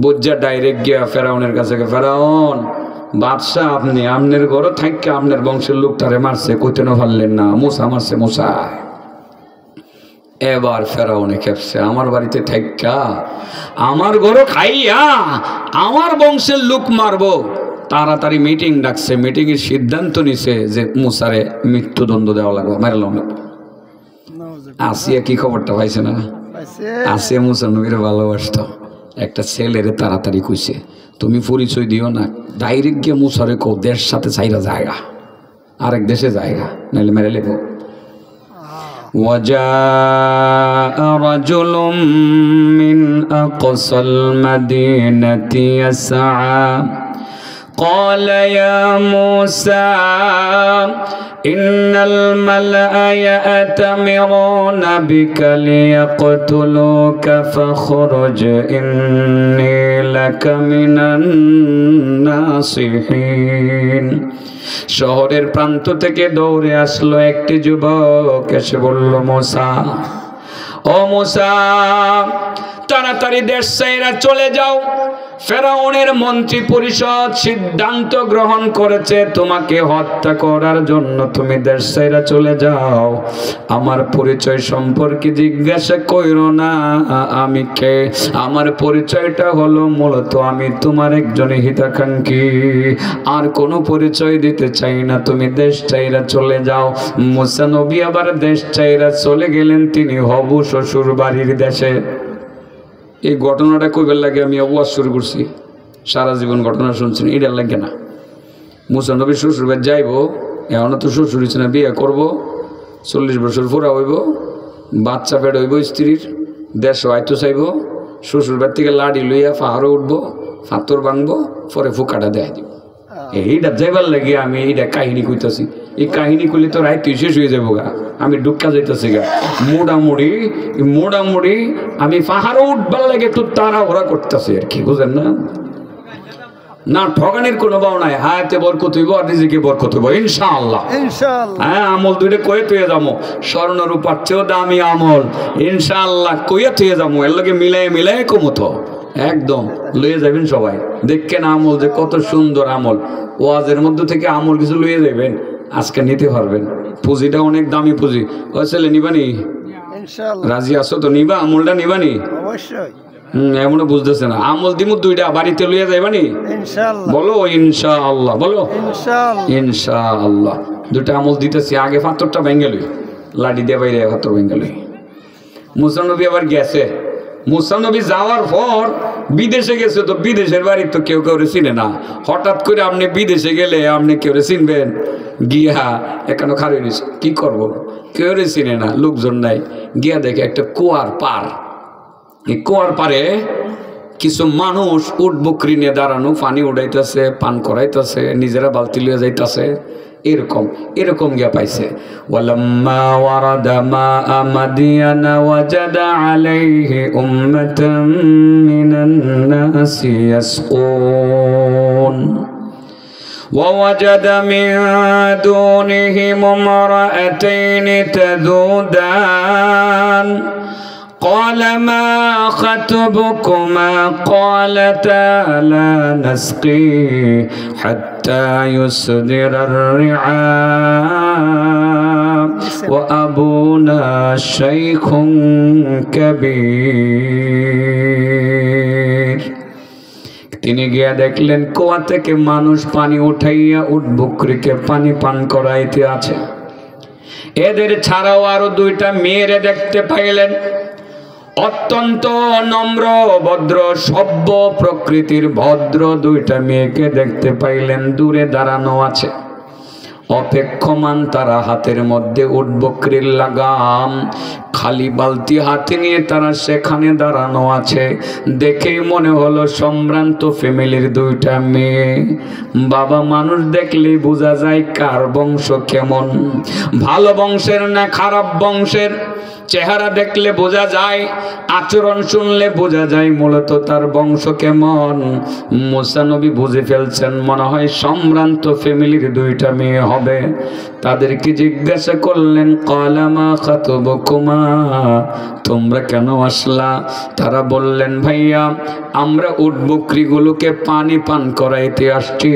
বুঝছে ডাইরেক্ট গিয়া ফেরাউনের কাছে, ফেরাউন বাদশাহ আপনি আপনার ঘরে থাইকা আপনার বংশের লোকটারে মারছে, কইতে না পারলেন না, মুসা মারছে মুসা। এবার ফেরাউনে খেপছে, আমার বাড়িতে থাইকা আমার ঘরে খাইয়া আমার বংশের লোক মারবো। তাড়াতাড়ি মিটিং ডাকছে, মিটিংয়ের সিদ্ধান্ত নিছে যে মুসারে মৃত্যুদণ্ড দেওয়া লাগবে, মারলাম না। আসিয়া কি খবরটা পাইছে না? আসিয়া মুসা নবীরে ভালোবাসতো, একটা ছেলেরে তাড়াতাড়ি কইছে তুমি পরিচয় দিও না, ডাইরেক্ট গিয়ে মুসারে কো দেশ সাথে চাইরা জায়গা, আরেক দেশে জায়গা, নাইলে মেরে লেবো। وجاء رجل من أقصى المدينة يسعى قال يا موسى إن الملأ يأتمرون بك ليقتلوك فاخرج إني لك من الناصحين শহরের প্রান্ত থেকে দৌড়ে আসলো একটি যুবক, এসে বলল মুসা, ও মুসা তাড়াতাড়ি দেশ ছেড়ে চলে যাও, ফেরাউনের মন্ত্রী পরিষদ সিদ্ধান্ত গ্রহণ করেছে তোমাকে হত্যা করার জন্য, তুমি দেশ ছেড়ে চলে যাও। আমার পরিচয় সম্পর্কে জিজ্ঞাসা কইরো না আমি কে, আমার পরিচয়টা হলো মূলত আমি তোমার একজন হিতাকাঙ্ক্ষী, আর কোনো পরিচয় দিতে চাই না, তুমি দেশ ছেড়ে চলে যাও। মুসা নবী আবার দেশ ছেড়ে চলে গেলেন তিনি হবু শ্বশুর বাড়ির দেশে। এই ঘটনাটা কইবার লাগে আমি ওয়াজ শুরু করছি, সারা জীবন ঘটনা শুনছেন, এটার লাগে না। মুসা নবী শ্বশুর বাড়ি যাইব, এখনও তো শ্বশুর হচ্ছে না, বিয়ে করবো, 40 বছর পুরা হইব, বাচ্চা পেট হইব স্ত্রীর, দেশ হয়তো চাইব, শ্বশুর বাড়ি থেকে লাড়ি লইয়া পাহাড়ে উঠবো, ফাতর ভাঙবো, পরে ফুকাটা দেখাই দিব। এইটা যাইবার লাগে আমি এইটা কাহিনী কইতেছি, এই কাহিনী করলে তো রায় তুই শেষ হয়ে যাবো গা, আমি ডুক্কা যাইতেছি গা। মোটামুটি আমি পাহাড়ে উঠবার লাগে একটু তাড়াহুড়া করতেছি আর কি, বুঝেন না? না ঠগানির কোনো বাও নাই, হায়াতে বরকত হইব আর নিজেকে বরকত হইব ইনশাআল্লাহ। হ্যাঁ আমল দুইটা কয়ে তুই যাবো, স্বর্ণ রূপার চেয়েও দামি আমল ইনশাআল্লাহ কইয়া তুই যাবো, এর লগে মিলাই কমতো একদম লইয়ে যাবেন সবাই, দেখেন আমল যে কত সুন্দর আমল। ওয়াজের মধ্যে থেকে আমল কিছু লইয়ে যাবেন, আজকে নিতে পারবেন। পুঁজিটা অনেক দামি পুঁজি, ওই ছেলে নিবানি? রাজি আছো তো? নিবা আমলটা নিবানি? অবশ্যই। এমন বুঝতেছে না, আমল দিমু দুইটা বাড়িতে লইয়া যাইবানি? বলো ইনশাআল্লাহ, বলো ইনশাআল্লাহ। দুইটা আমল দিতেছি, আগে পাথরটা ভেঙে লই, লাঠি দিয়ে বাইরে পাথর ভেঙে লই। মুসা নবী আবার গেছে, মুসা নবী যাওয়ার পর বিদেশে গেছে, তো বিদেশের বাড়ি তো কেউ কেউ চিনে না, হঠাৎ করে আপনি বিদেশে গেলে আপনি কেউ চিনবেন? গিয়া এখানে খারে নিছে, কি করবো, কেউ চিনে না, লোকজন নাই, গিয়া দেখে একটা কুয়ার পার, এই কুয়ার পারে কিছু মানুষ উট বকরি নিয়ে দাঁড়ানো, পানি উড়াইতেছে, পান করাইতেছে, নিজেরা বালতি লিয়ে যাইতেছে, এরকম এরকম গিয়া পাইছে। ওয়ালাম্মা ওয়ারাদা মাআ মাদিয়ানা ওয়াজাদা আলাইহি উম্মাতাম মিনান নাসি ইয়াসকুন ووجد من دونهم امرأتين تذودان قال ما خطبكما قالتا لا نسقي حتى يصدر الرعاء وأبونا شيخ كبير। তিনি গিয়া দেখলেন কুয়া থেকে মানুষ পানি উঠাইয়া উট বকরিকে পানি পান করাইতে আছে। এদের ছাড়াও আরো দুইটা মেয়েরে দেখতে পাইলেন, অত্যন্ত নম্র ভদ্র সভ্য প্রকৃতির ভদ্র দুইটা মেয়েকে দেখতে পাইলেন, দূরে দাঁড়ানো আছে অপেক্ষমান। তারা হাতের মধ্যে উট বকরির লাগাম, খালি বালতি হাতে নিয়ে তারা সেখানে দাঁড়ানো আছে। দেখেই মনে হলো সম্ভ্রান্ত ফ্যামিলির দুইটা মেয়ে। বাবা মানুষ দেখলেই বোঝা যায় কার বংশ কেমন, ভালো বংশের না খারাপ বংশের। চেহারা দেখলে বোঝা যায়, আচরণ শুনলে বোঝা যায় মূলত তার বংশ কেমন। মুসা নবী বুঝে ফেলছেন মনে হয় সম্ভ্রান্ত ফ্যামিলির দুইটা মেয়ে হবে। তাদেরকে জিজ্ঞাসা করলেন, ক্বালা মা খাতুবুকুমা, তোমরা কেন আসলা? তারা বললেন, ভাইয়া আমরা উট বকরিগুলোকে পানি পান করাইতে আসছি,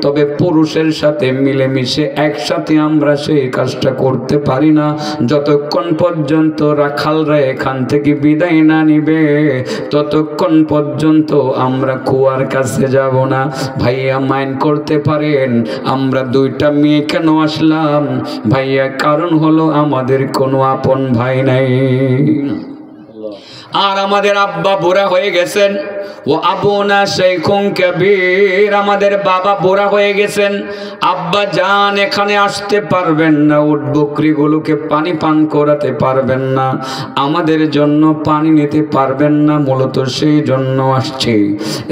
তবে পুরুষের সাথে মিলেমিশে একসাথে আমরা সেই কাজটা করতে পারি না। যতক্ষণ পর্যন্ত রাখালরা এখান থেকে বিদায় না নিবে ততক্ষণ পর্যন্ত আমরা কুয়ার কাছে যাব না। ভাইয়া মাইন্ড করতে পারেন আমরা দুইটা মেয়ে কেন আসলাম? ভাইয়া কারণ হলো আমাদের কোনো আপন ভাই নাই, আর আমাদের আব্বা বুড়া হয়ে গেছেন। ও আবুনা শাইখুন কাবীর, আমাদের বাবা বুড়া হয়ে গেছেন। আব্বা জান এখানে আসতে পারবেন না, উট বকরিগুলোকে পানি পান করাতে পারবেন না, আমাদের জন্য পানি নিতে পারবেন না, মূলত সেই জন্য আসছি।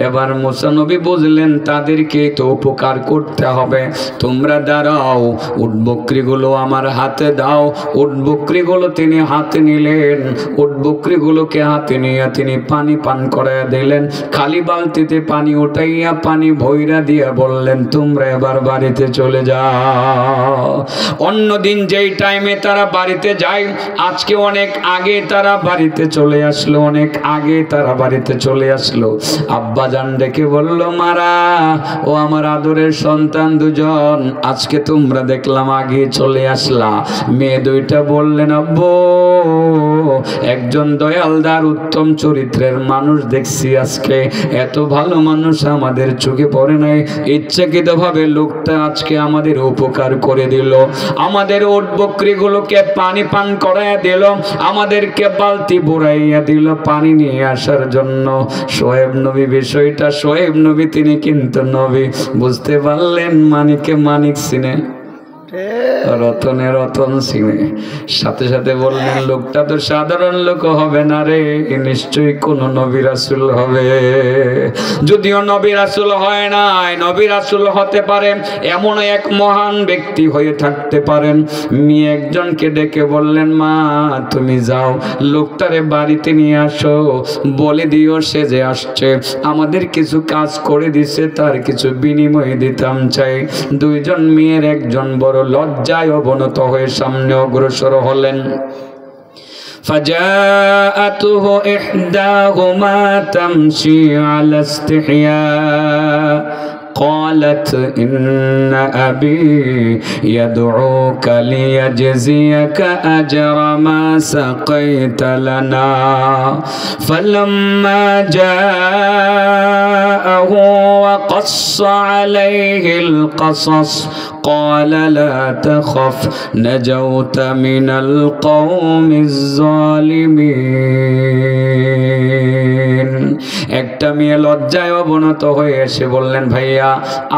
এবার মুসা নবী বুঝলেন তাদেরকে তো উপকার করতে হবে। তোমরা দাঁড়াও, উট বকরিগুলো আমার হাতে দাও। উট বকরিগুলো তিনি হাতে নিলেন, উট বকরিগুলোকে হাতে নিয়ে তিনি পানি পান করাইয়া দিলেন। খালি বালতিতে পানি উঠাইয়া পানি ভৈরা দিয়া বললেন, তোমরা এবার বাড়িতে চলে যাও। অন্যদিন যেই টাইমে তারা বাড়িতে যায়, আজকে অনেক আগে তারা বাড়িতে চলে আসলো, অনেক আগে তারা বাড়িতে চলে আসলো। আব্বা জান ডেকে বলল, মারা ও আমার আদরের সন্তান দুজন, আজকে তোমরা দেখলাম আগে চলে আসলা। মেয়ে দুইটা বললেন, আব্বু একজন দয়ালদার উত্তম চরিত্রের মানুষ দেখছি, আজকে এত ভালো মানুষ আমাদের চোখে পড়ে নাই। ইচ্ছাকৃতভাবে লোকটা আজকে আমাদের উপকার করে দিল, আমাদের উট বকরিগুলোকে পানি পান করাইয়া দিল, আমাদেরকে বালতি বুড়াইয়া দিল পানি নিয়ে আসার জন্য। শোয়েব নবী বিষয়টা, শোয়েব নবী তিনি কিন্তু নবী, বুঝতে পারলেন মানিকে মানিক চিনে, রতনে রতন চিনে। সাথে সাথে বললেন, লোকটা তো সাধারণ লোক হবে না রে, নিশ্চয়ই কোন নবী রাসূল হবে। যদিও নবী রাসূল হয় নাই, নবী রাসূল হতে পারে, এমন এক মহান ব্যক্তি হয়ে থাকতে পারেন। মেয়ে একজনকে ডেকে বললেন, মা তুমি যাও লোকটারে বাড়িতে নিয়ে আসো, বলে দিও সে যে আসছে, আমাদের কিছু কাজ করে দিছে, তার কিছু বিনিময় দিতাম চাই। দুইজন মেয়ের একজন বড় লজ্জায় অবনত হয়ে সামনে অগ্রসর হলেন। فجاءته إحداهما تمشي على استحياء قالت إن أبي يدعوك ليجزيك أجر ما سقيت لنا فلما جاءه وقص عليه القصص قال لا تخف نجوت من القوم الظالمين। একটা মেয়ে লজ্জায় অবনত হয়ে এসে বললেন, ভাইয়া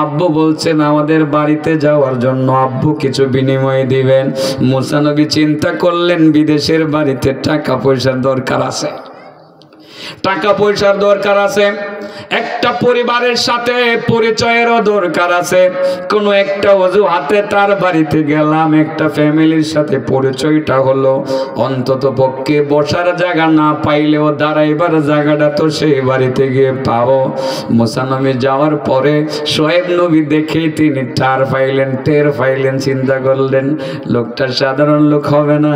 আব্বু বলছেন আমাদের বাড়িতে যাওয়ার জন্য, আব্বু কিছু বিনিময় দিবেন। মুসা নবী চিন্তা করলেন বিদেশের বাড়িতে টাকা পয়সার দরকার আছে, টাকা পয়সার দরকার আছে, একটা পরিবারের সাথে পরিচয়েরও দরকার আছে। কোনো একটা অজুহাতে তার বাড়িতে গেলাম, একটা ফ্যামিলির সাথে পরিচয়টা হলো, অন্তত পক্ষে বসার জায়গা না পাইলেও দাঁড়াইবার জায়গাটা তো সেই বাড়িতে গিয়ে পাবো। মুসা নবী যাওয়ার পরে শোয়েব নবী দেখেই তিনি টের পাইলেন, চিন্তা করলেন লোকটা সাধারণ লোক হবে না।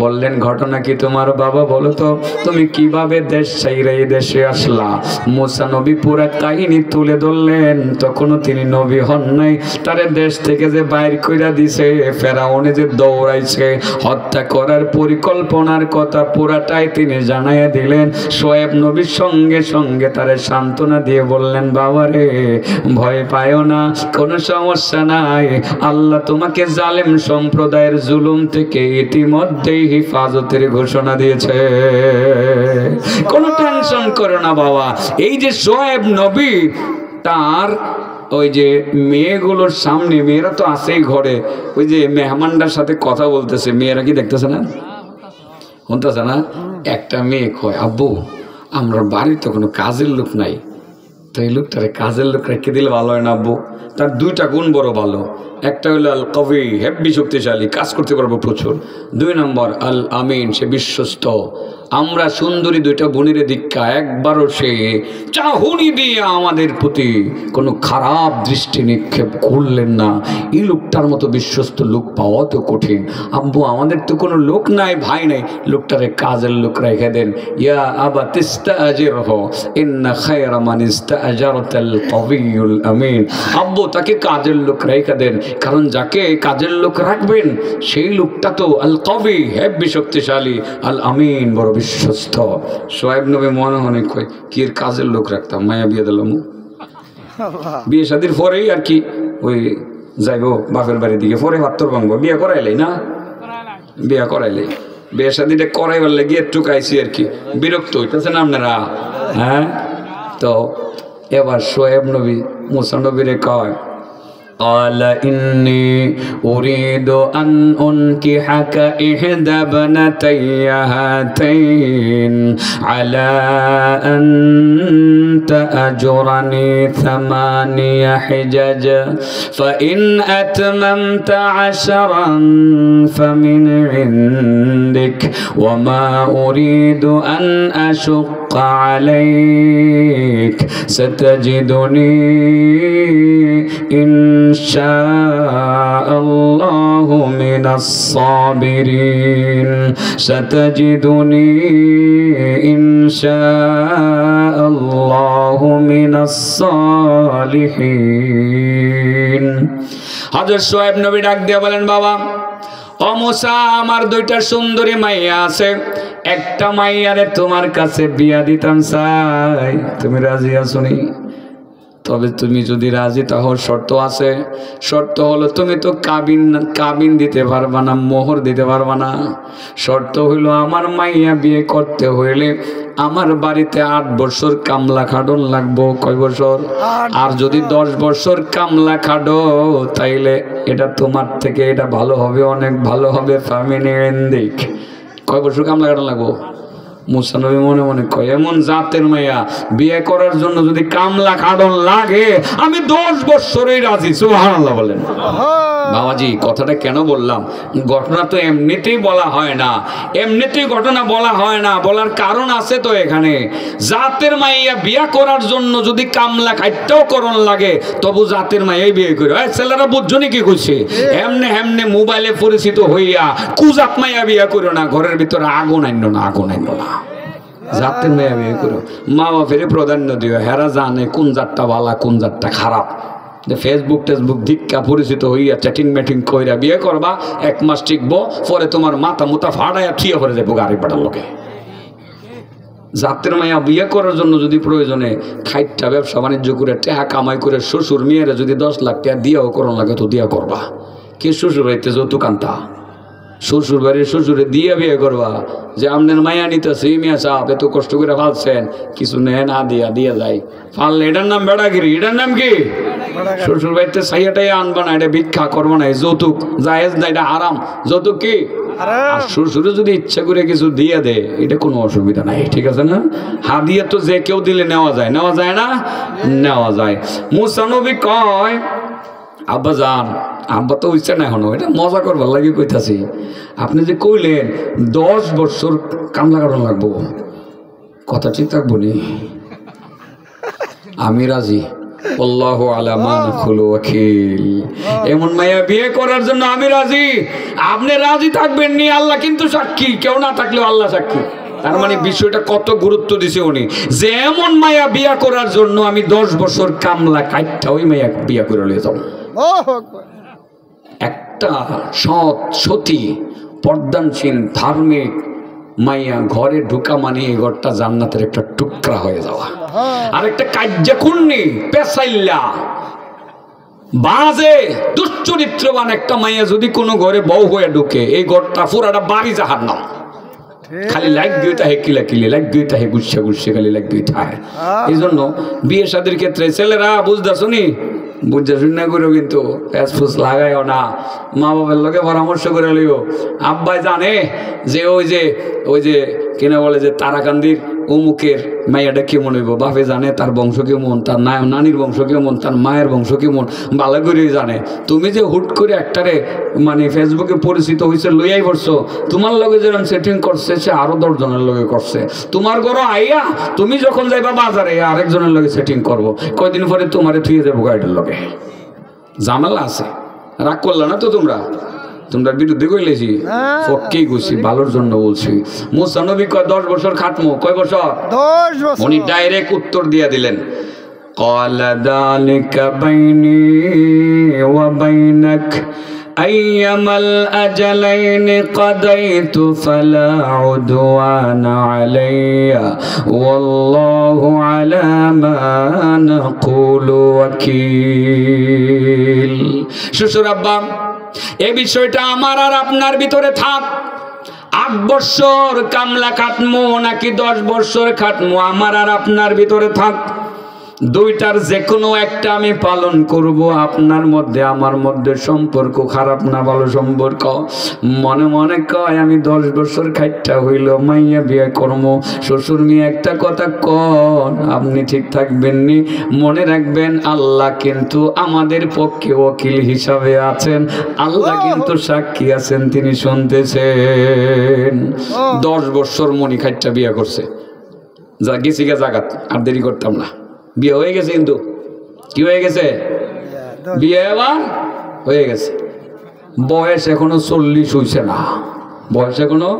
বললেন, ঘটনা কি তোমার বাবা, বলো তো তুমি কিভাবে দেশ ছাইরা এই দেশে আসলা? মুসা নবী পুরা কাহিনী তুলে ধরলেন। তখনও তিনি নবী হন নাই, তারে দেশ থেকে যে বাইর কইরা দিছে, ফেরাউনে যে দৌড়াইছে, হত্যা করার পরিকল্পনার কথা পুরাটাই তিনি জানাইয়া দিলেন। শোয়েব নবীর সঙ্গে সঙ্গে তারে সান্ত্বনা দিয়ে বললেন, বাবারে ভয় পায়ও না, কোনো সমস্যা নাই, আল্লাহ তোমাকে জালেম সম্প্রদায়ের জুলুম থেকে ইতিমধ্যেই হেফাজতের ঘোষণা দিয়েছে, কোনো টেনশন করো না বাবা। এই যে শোয়েব নবী, তার ওই যে মেয়েগুলোর সামনে, মেয়েরা তো আছেই ঘরে, ওই যে মেহমানটার সাথে কথা বলতেছে, মেয়েরা কি দেখতেছে না, শুনতেছে না? একটা মেয়ে কয়, আব্বু আমরা বাড়িতে কোনো কাজের লোক নাই, তো এই লোকটারে কাজের লোক রেখে দিলে ভালো হয় না আব্বু? তার দুইটা গুণ বড় ভালো, একটা হলো আল কবি, হেব্বি শক্তিশালী, কাজ করতে পারবো প্রচুর। 2 নম্বর আল আমিন, সে বিশ্বস্ত। আমরা সুন্দরী দুইটা বোনের দীক্ষা, একবারও সে চাহুনি দিয়ে আমাদের প্রতি কোনো খারাপ দৃষ্টি নিক্ষেপ করলেন না। এই লোকটার মতো বিশ্বস্ত লোক পাওয়া তো কঠিন। আব্বু আমাদের তো কোনো লোক নাই, ভাই নাই, লোকটারে কাজের লোক রেখে দেন। ইয়া আবা তিস্তাজিরহু ইন্না খায়রা মান ইস্তাজারতাল কবিয়ুল আমিন। আব্বু তাকে কাজের লোক রেখে দেন, কারণ যাকে কাজের লোক রাখবেন সেই লোকটা তো আল কবি, হেব্বি শক্তিশালী, আল আমিন, বড় বিশ্বস্ত। শোয়েব নবী মনে মনে কয়, কি এর কাজের লোক রাখতাম, মায়া বিয়ে দিলাম। বিয়ে শাদির পরেই আর কি ওই যাইব বাপের বাড়ির দিকে, পরে ভাত্তর ভাঙবো, বিয়ে করাইলেই না, বিয়ে করাইলেই, বিয়ে শাদিটা করাইবার লেগে একটু কাইছি আর কি, বিরক্ত হইতেছে না আপনারা? হ্যাঁ, তো এবার শোয়েব নবী মুসা নবীরে কয়, قال إني أريد أن أنكحك إحدى ابنتي هاتين على أن تأجرني 8 حجج فإن أتممت 10 فمن عندك وما أريد أن أشق عليك ستجدني إن شاء الله من الصابرين ستجدني إن شاء الله من الصالحين। হযরত শোয়েব নবী ডাক দিয়ে বলেন, বাবা ও মুসা, আমার 2টা সুন্দরী মাইয়া আছে, একটা মাইয়ারে তোমার কাছে বিয়া দিতাম চাই, তুমি রাজি আছো নি? তবে তুমি যদি রাজি, তাহলে শর্ত আছে। শর্ত হলো তুমি তো কাবিন দিতে পারবা না, মোহর দিতে পারবা না। শর্ত হইলো আমার মাইয়া বিয়ে করতে হইলে আমার বাড়িতে 8 বছর কামলা খাডন লাগবো। কয় বছর? আর যদি 10 বছর কামলা খাডো, তাইলে এটা তোমার থেকে এটা ভালো হবে, অনেক ভালো হবে। ফ্যামিলি এন্দিক কয় বছর কামলা খাডন লাগবো? মুসা নবী মনে মনে কয়, এমন জাতের মাইয়া বিয়ে করার জন্য যদি কামলা খাডন লাগে, আমি 10 বছরই রাজি। সুবহানাল্লাহ বলেন। বাবাজি কথাটা কেন বললাম, ঘটনা তো এমনিতেই বলা হয় না, এমনিতেই ঘটনা বলা হয় না, বলার কারণ আছে তো এখানে। জাতের মাইয়া বিয়ে করার জন্য যদি কামলা খাইতেও করণ লাগে, তবু জাতের মাইয়াই বিয়ে করে। ছেলেরা বুঝছনি কি কইছে? এমনে হেমনে মোবাইলে পরিচিত হইয়া কুজাত মাইয়া বিয়ে করো না, ঘরের ভিতরে আগুন আইন না, আগুন আইন না, জাতের মেয়ে বিয়ে করো। মা বাপের প্রাধান্য দিও, হেরা জানে কোন জাতটা ভালো কোন জাতটা খারাপ। ফেসবুক টেসবুক ধিক্কা পরিচিত হইয়া চ্যাটিং ম্যাটিং কইরা বিয়ে করবা, 1 মাস টিকবো, পরে তোমার মাথা মুতা ফাড়াইয়া থিয়ে পরে যাবো গাড়ি পাঠার লোকে। জাতের মাইয়া বিয়ে করার জন্য যদি প্রয়োজনে খাইটা ব্যবসা বাণিজ্য করে টাকা কামাই করে শ্বশুর মেয়েরা যদি 10 লাখ টাকা দিয়েও করণ লাগে, তো দিয়া করবা। কে শ্বশুর বাড়িতে যৌতুক আনতা? শ্বশুর বাড়ির শ্বশুরে দিয়ে বিয়ে করবা, যে আপনার মায়া নিতেছে মিয়া সাহেব এত কষ্ট করে ফালছেন, কিছু নেয় না দিয়া দিয়া যায় ফাললে, এটার নাম বেড়াগিরি। এটার নাম কি? শ্বশুর বাড়িতে সাইয়াটাই আনবা না, এটা ভিক্ষা করবো না, যৌতুক জায়েজ না, এটা আরাম। যৌতুক কি? আর শ্বশুরে যদি ইচ্ছা করে কিছু দিয়ে দেয় এটা কোনো অসুবিধা নাই, ঠিক আছে না? হাদিয়া তো যে কেউ দিলে নেওয়া যায়, নেওয়া যায় না? নেওয়া যায়। মুসা নবী কয় আব্বা যান, আব্বা তো ইচ্ছা না এখনো, এটা মজা করবার লাগে কইতাছি। আপনি যে কইলেন 10 বছর কামলা কাটানো লাগবো, কথা ঠিক থাকবো নি? আমি রাজি। আল্লাহু আলা মা নাকুলু ওয়াকিল। এমন মায়া বিয়ে করার জন্য আমি রাজি। আপনি রাজি থাকবেন নি, আল্লাহ কিন্তু সাক্ষী, কেউ না থাকলেও আল্লাহ সাক্ষী। তার মানে বিষয়টা কত গুরুত্ব দিছে উনি, যে এমন মায়া বিয়া করার জন্য আমি 10 বছর কামলা কাইটটা ওই মায়া বিয়া করে লয়ে যাব। একটা সৎ সতী পর্দানশীল ধার্মিক মাইয়া ঘরে ঢুকা মানে এই ঘরটা জান্নাতের একটা টুকরা হয়ে যাওয়া। আর একটা কার্যকুন্নি পেশাইল্লা বাজে দুশ্চরিত্রবান একটা মাইয়া যদি কোনো ঘরে বউ হয়ে ঢুকে, এই ঘরটা পুরাটা বাড়ি জাহান্নাম। খালি লাইক দুইটা হে কিলা কিলে, লাইক দুইটা হে গুচ্ছে গুচ্ছে, খালি লাইক দুইটা হয়। এই জন্য বিয়ে শাদীর ক্ষেত্রে ছেলেরা বুঝতেছ নি, বুঝতে শুনে করো কিন্তু ফ্যাসফুস লাগাইও না, মা বাবার লোকে পরামর্শ করে লিও। আব্বাই জানে যে ওই যে কিনা বলে যে তারাকান্দির অমুকের মাইয়াটা কেমন হইব, বাপে জানে তার বংশ কেমন, তার নানির বংশ কেমন, তার মায়ের বংশ কেমন, ভালো করেই জানে। তুমি যে হুট করে একটারে মানে ফেসবুকে পরিচিত হয়েছে লইয়াই পড়ছো, তোমার লগে যেরকম সেটিং করছে সে আরো 10 জনের লগে করছে। তোমার ঘরে আইয়া তুমি যখন যাইবা বাজারে আরেকজনের লগে সেটিং করবো, কয়দিন পরে তোমারে থুয়ে যাবো গাড়ির লগে। ঝামেলা আছে, রাগ করলা না তো তোমরা? তোমরা বিরুদ্ধে কইলেছি, পক্ষেই কইছি, ভালোর জন্য বলছি। মুসা নবী কয় 10 বছর খাটমো। কয় বছর? 10 বছর। উনি ডাইরেক্ট উত্তর দিয়ে দিলেন, ক্বালা যালিকা বাইনি ওয়া বাইনাক আইয়ামাল আজালাইনি কাদাইতু ফালা উদওয়ানা আলাইয়া ওয়াল্লাহু আলা মা নাকুলু ওয়াকিল। শ্বশুর আব্বা, এই বিষয়টা আমার আর আপনার ভিতরে থাক। 8 বছর কামলা খাটমো নাকি 10 বছর খাটমো, আমার আর আপনার ভিতরে থাক। দুইটার যে কোনো একটা আমি পালন করব। আপনার মধ্যে আমার মধ্যে সম্পর্ক খারাপ না ভালো সম্পর্ক। মনে মনে কয় আমি 10 বছর খাইটা হইল মাইয়া বিয়ে করব। শ্বশুর মেয়ে একটা কথা কন, আপনি ঠিক থাকবেন নি? মনে রাখবেন আল্লাহ কিন্তু আমাদের পক্ষে ওকিল হিসাবে আছেন, আল্লাহ কিন্তু সাক্ষী আছেন, তিনি শুনতেছেন। 10 বছর মনি খাইটা বিয়ে করছে, যা গেছি গা জাগাত, আর দেরি করতাম না। বিয়ে হয়ে গেছে, কিন্তু কি হয়ে গেছে? বিয়ে এবার হয়ে গেছে। বয়স এখনো 40 হইছে না, বয়স এখনো।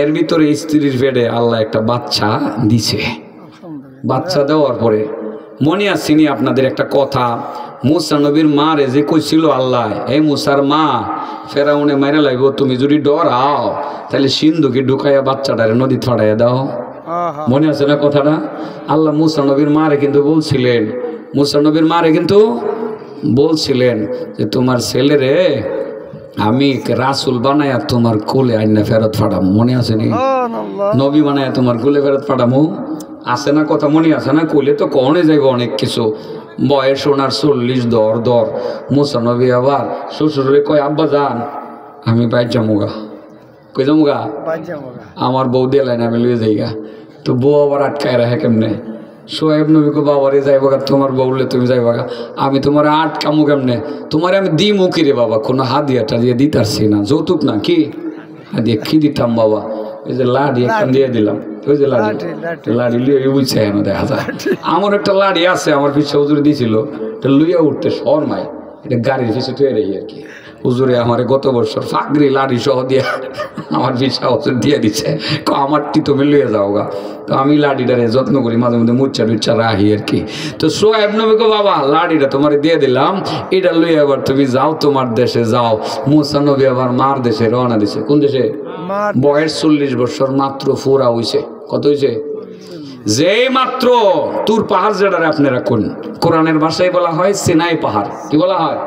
এর ভিতরে স্ত্রীর পেটে আল্লাহ একটা বাচ্চা দিছে। বাচ্চা দেওয়ার পরে মনে আসেনি আপনাদের একটা কথা, মুসা নবীর মা রে যে কইছিল আল্লাহ, এই মুসার মা ফেরাউনে মাইরা লাইব, তুমি যদি ডরাও তাহলে সিন্ধুকে ঢুকাইয়া বাচ্চাটারে নদী ছড়াইয়া দাও। মনে আছে না কথাটা? আল্লাহ মুসা নবীর মারে কিন্তু বলছিলেন, মুসা নবীর মারে কিন্তু বলছিলেন যে তোমার ছেলেরে আমি রাসুল বানায়া তোমার কোলে আইনা ফেরত ফাটাম। মনে আছে নি? নবী বানায়া তোমার কোলে ফেরত ফাটামো, আছে না কথা? মনে আছে না? কোলে তো কনে যাইব অনেক কিছু। বয়স ওনার 40 দর। মুসা নবী আবার শ্বশুরে কয়, আব্বা যান আমি বাইর যামুগা। কই যামুগা? আমার বউ দিলাই না, আমি লুয়ে যাইগা। তো বউ আবার আটকায় রাখে কেমনে? সোহেব নবী কো বাবারে যাইবাগা, তোমার বউলে তুমি যাইবাগা, আমি তোমার আটকামু কেমনে? তোমার আমি দিমু কি রে বাবা? কোনো হাদিয়াটা দিয়ে দিতারছি না, যৌতুক না কি হাদিয়া কি দিতাম বাবা? ওই যে লাড়ি একটা দিয়ে দিলাম, ওই যে লাড়ি লিয়ে বুঝছে কেন দেখা যায়। আমার একটা লাড়ি আছে, আমার পিছিয়ে হুজুরে দিয়েছিল, এটা লুইয়া উঠতে শর্মায়, এটা গাড়ির পিছিয়ে টুয়ে রই আর কি। হুজুরে আমার গত বছর ফাগরি লাড়ি সহ দিয়া আমার পিছা হুজুর দিয়ে দিচ্ছে, আমারটি তুমি লুয়ে যাও গা। তো আমি লাড়িটারে যত্ন করি, মাঝে মধ্যে মুচ্চা রাহি আর কি। তো সোহেব নবীকে বাবা লাড়িটা তোমার দিয়ে দিলাম, এটা লুয়ে আবার তুমি যাও তোমার দেশে যাও। মুসা নবী আবার মার দেশে রওনা দিছে। কোন দেশে? বয়স 40 বছর মাত্র ফুরা হইছে। কত হইছে? যেই মাত্র তুর পাহাড় যেটারে আপনারা কোরআনের ভাষায় বলা হয় সিনাই পাহাড়। কি বলা হয়?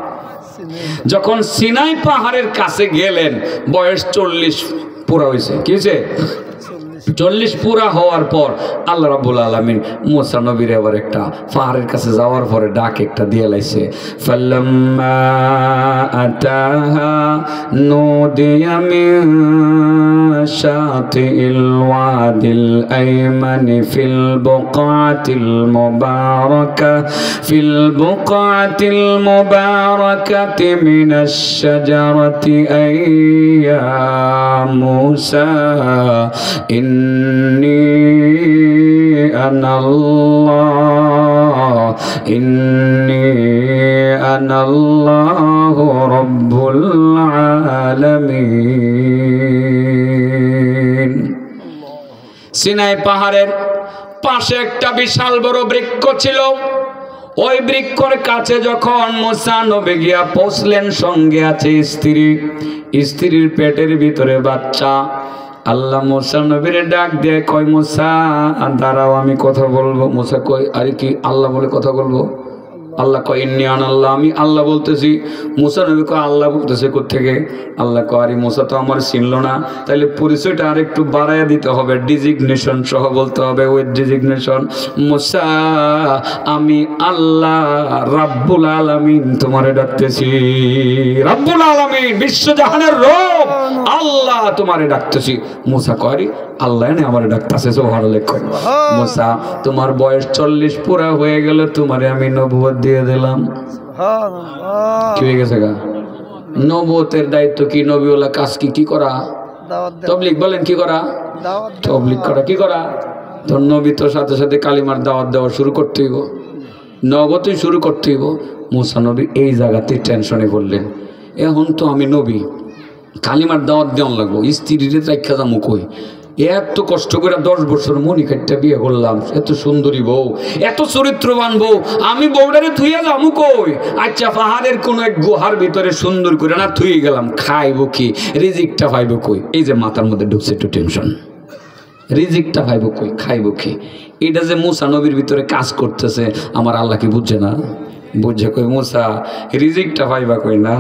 যখন সিনাই পাহাড়ের কাছে গেলেন বয়স 40 পুরা হয়েছে। কি হয়েছে? 40 পুরা হওয়ার পর আল্লাহ রাব্বুল আলামিন মুসা নবীর আবার একটা পাহাড়ের কাছে যাওয়ার পরে ডাক একটা দিয়ে লাইছে, ফাল্লাম্মা আতাহা নুদিয়া মিন শাতিল ওয়াদিল আইমানি ফিল বুকআতিল মুবারাকাতি মিনাশ শাজারাতি আইয়া মুসা ইন্নী আনাল্লাহু রাব্বুল আলামিন। সিনাই পাহাড়ের পাশে একটা বিশাল বড় বৃক্ষ ছিল। ওই বৃক্ষর কাছে যখন মুসা নবী গিয়া পৌঁছলেন, সঙ্গে আছে স্ত্রীর পেটের ভিতরে বাচ্চা। আল্লাহ মুসা নবীর ডাক দিয়ে কয়, মুসা দাঁড়াও, আমি কথা বলবো। মুসা কই, আরে কি আল্লাহ বলে কথা বলবো? আল্লাহ কয়, ইন্নী আনাল্লাহ, আমি আল্লাহ বলতেছি। মুসা নবী কয়, আল্লাহ বলতেছে কোত্থেকে? আল্লাহ কয়, আরে মুসা তো আমার চিনল না, তাইলে পরিচয়টা আর একটু বাড়াইয়া দিতে হবে, ডিজিগনেশন সহ বলতে হবে, উইথ ডিজিগনেশন। মুসা, আমি আল্লাহ রাব্বুল আলামিন তোমারে ডাকতেছি। রাব্বুল আলামিন, বিশ্বজাহানের রব আল্লাহ তোমারে ডাকতেছি। মুসা কয়, আল্লাহ এনে আমারে ডাকতেছে। সুবহানাল্লাহ। মুসা, তোমার বয়স 40 পুরা হয়ে গেল, তোমারে আমি নবুয়ত দিয়ে দিলাম। কি হয়ে গেছে গা? নবুয়তের দায়িত্ব কি? নবীওয়ালা কাজ কি করা? তাবলীগ। বলেন কি করা? তাবলীগ করা। কি করা? তো নবী তো সাথে সাথে কালিমার দাওয়াত দেওয়া শুরু করতে হইব, নবতই শুরু করতে হইব। মুসা নবী এই জায়গাতে টেনশনে পড়লেন, এখন তো আমি নবী, কালিমার দাওয়াত দেওয়ান লাগবো, স্ত্রীরে রাখা যাবো কই? এত কষ্ট করে 10 বছর মনিকাটটা বিয়ে করলাম, এত সুন্দরী বউ, এত চরিত্রবান বউ, আমি বউটারে থুইয়া যাবো কই? আচ্ছা, পাহাড়ের কোনো এক গুহার ভিতরে সুন্দর করে না থুয়ে গেলাম, খাইবো কি? রিজিকটা পাইবো কই? এই যে মাথার মধ্যে ঢুকছে একটু টেনশন, রিজিকটা পাইবো কই, খাইবো কি? এটা যে মুসা নবীর ভিতরে কাজ করতেছে, আমার আল্লাহ কি বুঝছে না? বুঝছে। কই, মুসা রিজিকটা পাইবা কই? না,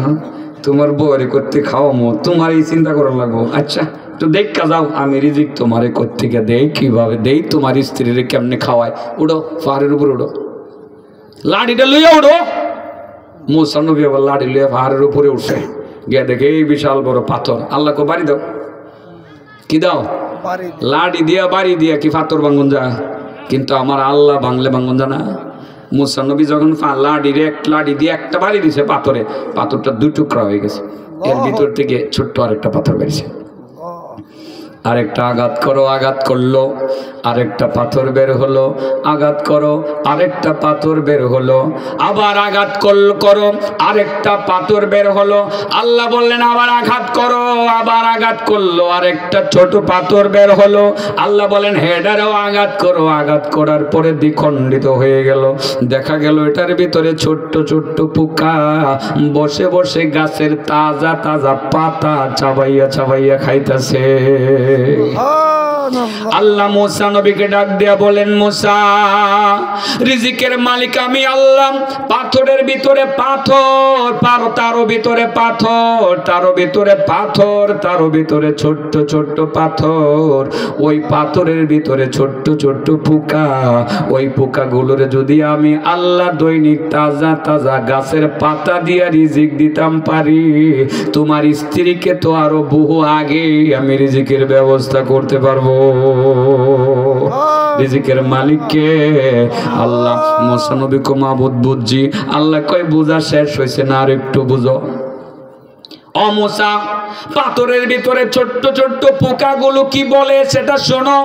তোমার বউরে করতে খাওয়ামো, তোমার এই চিন্তা করা লাগবো। আচ্ছা, তো দেখা যাও, আমি রিজিক তোমারে কোত্থেকে দেই, কিভাবে দেই, তোমার স্ত্রীরে কেমনে খাওয়ায়। উড়ো, পাহাড়ের উপর উড়ো, লাঠিটা লইয়া উড়ো। মুসা নবী আবার লাঠি লইয়া পাহাড়ের উপরে উঠছে, গিয়ে দেখে এই বিশাল বড় পাথর। আল্লাহ কো, বাড়ি দাও। কি দাও? লাঠি দিয়া বাড়ি দিয়া কি পাথর ভাঙ্গন যা? কিন্তু আমার আল্লাহ বাংলে ভাঙ্গন জানা। মুসা নবী যখন লাঠি দিয়ে একটা বাড়ি দিছে পাথরে, পাথরটা 2 টুকরা হয়ে গেছে। এর ভিতর থেকে ছোট্ট আরেকটা পাথর বেরিয়েছে। আরেকটা আঘাত করো, আঘাত করলো, আরেকটা পাথর বের হলো, আঘাত করো, আরেকটা পাথর বের হলো, আবার আঘাত করো, আরেকটা পাথর বের হলো। আল্লাহ বললেন, আবার আঘাত করো, আবার আঘাত করলো, আরেকটা ছোট পাথর বের হলো। আল্লাহ বলেন, হেডারেও আঘাত করো। আঘাত করার পরে দ্বিখণ্ডিত হয়ে গেল। দেখা গেল এটার ভিতরে ছোট্ট ছোট্ট পোকা বসে বসে গাছের তাজা তাজা পাতা চাবাইয়া খাইতেছে। আল্লাহ মুসা নবীকে ডাক দিয়া বলেন, মুসা, রিজিকের মালিক আমি আল্লাহ। পাথরের ভিতরে পাথর, তারও ভিতরে পাথর, তারও ভিতরে পাথর, তারও ভিতরে ছোট্ট ছোট্ট পাথর। ওই পাথরের ভিতরে ছোট্ট ছোট্ট পোকা। ওই পোকাগুলোরে যদি আমি আল্লাহ দৈনিক তাজা তাজা গাছের পাতা দিয়া রিজিক দিতাম পারি, তোমার স্ত্রীকে তো আরো বহু আগে আমি রিজিকের ব্যবস্থা করতে পারবো। রিজিকের মালিককে আল্লাহ। মুসা নবী কো, মাবুদ বুঝছি। আল্লাহ কয়, বুঝা শেষ হয়েছে না, আর একটু বুঝো। ও মুসা, পাথরের ভিতরে ছোট্ট ছোট্ট পোকাগুলো কি বলে সেটা শোনো।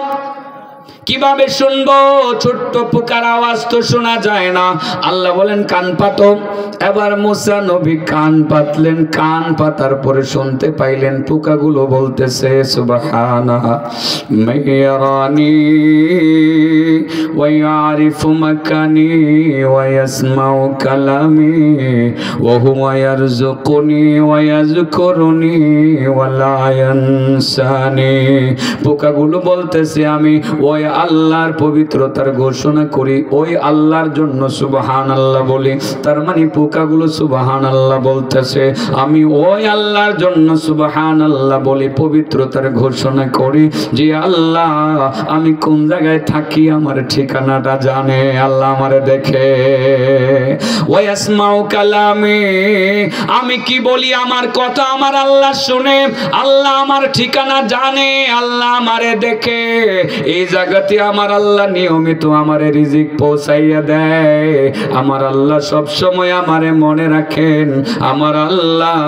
কিভাবে শুনবো? ছোট্ট পোকার আওয়াজ তো শোনা যায় না। আল্লাহ বলেন, কান পাতো। এবার মুসা নবী কান পাতলেন, কান পাতার পরে শুনতে পাইলেন পোকাগুলো বলতেছে, সুবহানা মাইয়ারানি ওয়া ইয়ারিফু মাকানি ওয়া ইয়াসমাউ কালামি ওয়া হুয়া ইয়ারযুকুনি ওয়া ইয়াযকুরুনি ওয়া লা ইয়ানসানি। পোকাগুলো বলতেছে, আমি ওয়া আল্লাহর পবিত্রতার ঘোষণা করি, ওই আল্লাহর জন্য সুবহানাল্লাহ বলি। তার মানে পোকাগুলো সুবহানাল্লাহ বলতেছে, আমি ওই আল্লাহর জন্য সুবহানাল্লাহ বলি, পবিত্রতার ঘোষণা করি যে আল্লাহ আমি কোন জায়গায় থাকি আমার ঠিকানাটা জানে, আল্লাহ আমারে দেখে। ওয়াসমাউ কালামি, আমি কি বলি আমার কথা আমার আল্লাহ শুনে, আল্লাহ আমার ঠিকানা জানে, আল্লাহ আমারে দেখে। এই জায়গাতে আমার আল্লাহ নিয়মিত আমারে রিজিক পৌঁছাইয়া দেয়। আমার আল্লাহ সব সময় আমারে মনে রাখেন, আমার আল্লাহ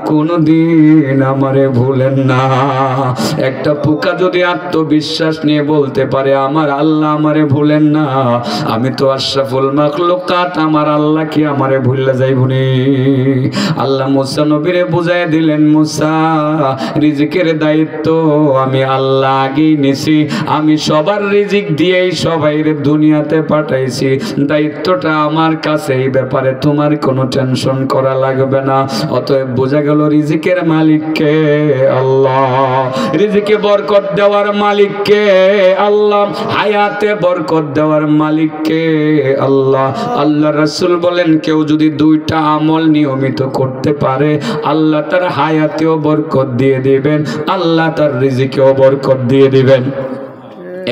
কোনদিন আমারে ভুলেন না। একটা পোকা যদি আত্মবিশ্বাস নিয়ে বলতে পারে আমার আল্লাহ আমারে ভুলেন না, আমি তো আশরাফুল মাখলুকাত, আমার আল্লাহ কি আমারে ভুললে যাইবনি? আল্লাহ মুসা নবীরে বুঝাই দিলেন, মুসা রিজিকের দায়িত্ব আমি আল্লাহ আগেই নিছি, আমি সবার রিজিক দিয়েই সবাইরে দুনিয়াতে পাঠাইছি, দায়িত্বটা আমার কাছে, এই ব্যাপারে তোমার কোনো টেনশন করা লাগবে না। অতএব বোঝা গেল রিজিকের মালিককে আল্লাহ, রিজিকে বরকত দেওয়ার মালিককে আল্লাহ, হায়াতে বরকত দেওয়ার মালিককে আল্লাহ। আল্লাহ রাসূল বলেন কেউ যদি দুইটা আমল নিয়মিত করতে পারে আল্লাহ তার হায়াতেও বরকত দিয়ে দিবেন, আল্লাহ তার রিজিকেও বরকত দিয়ে দিবেন।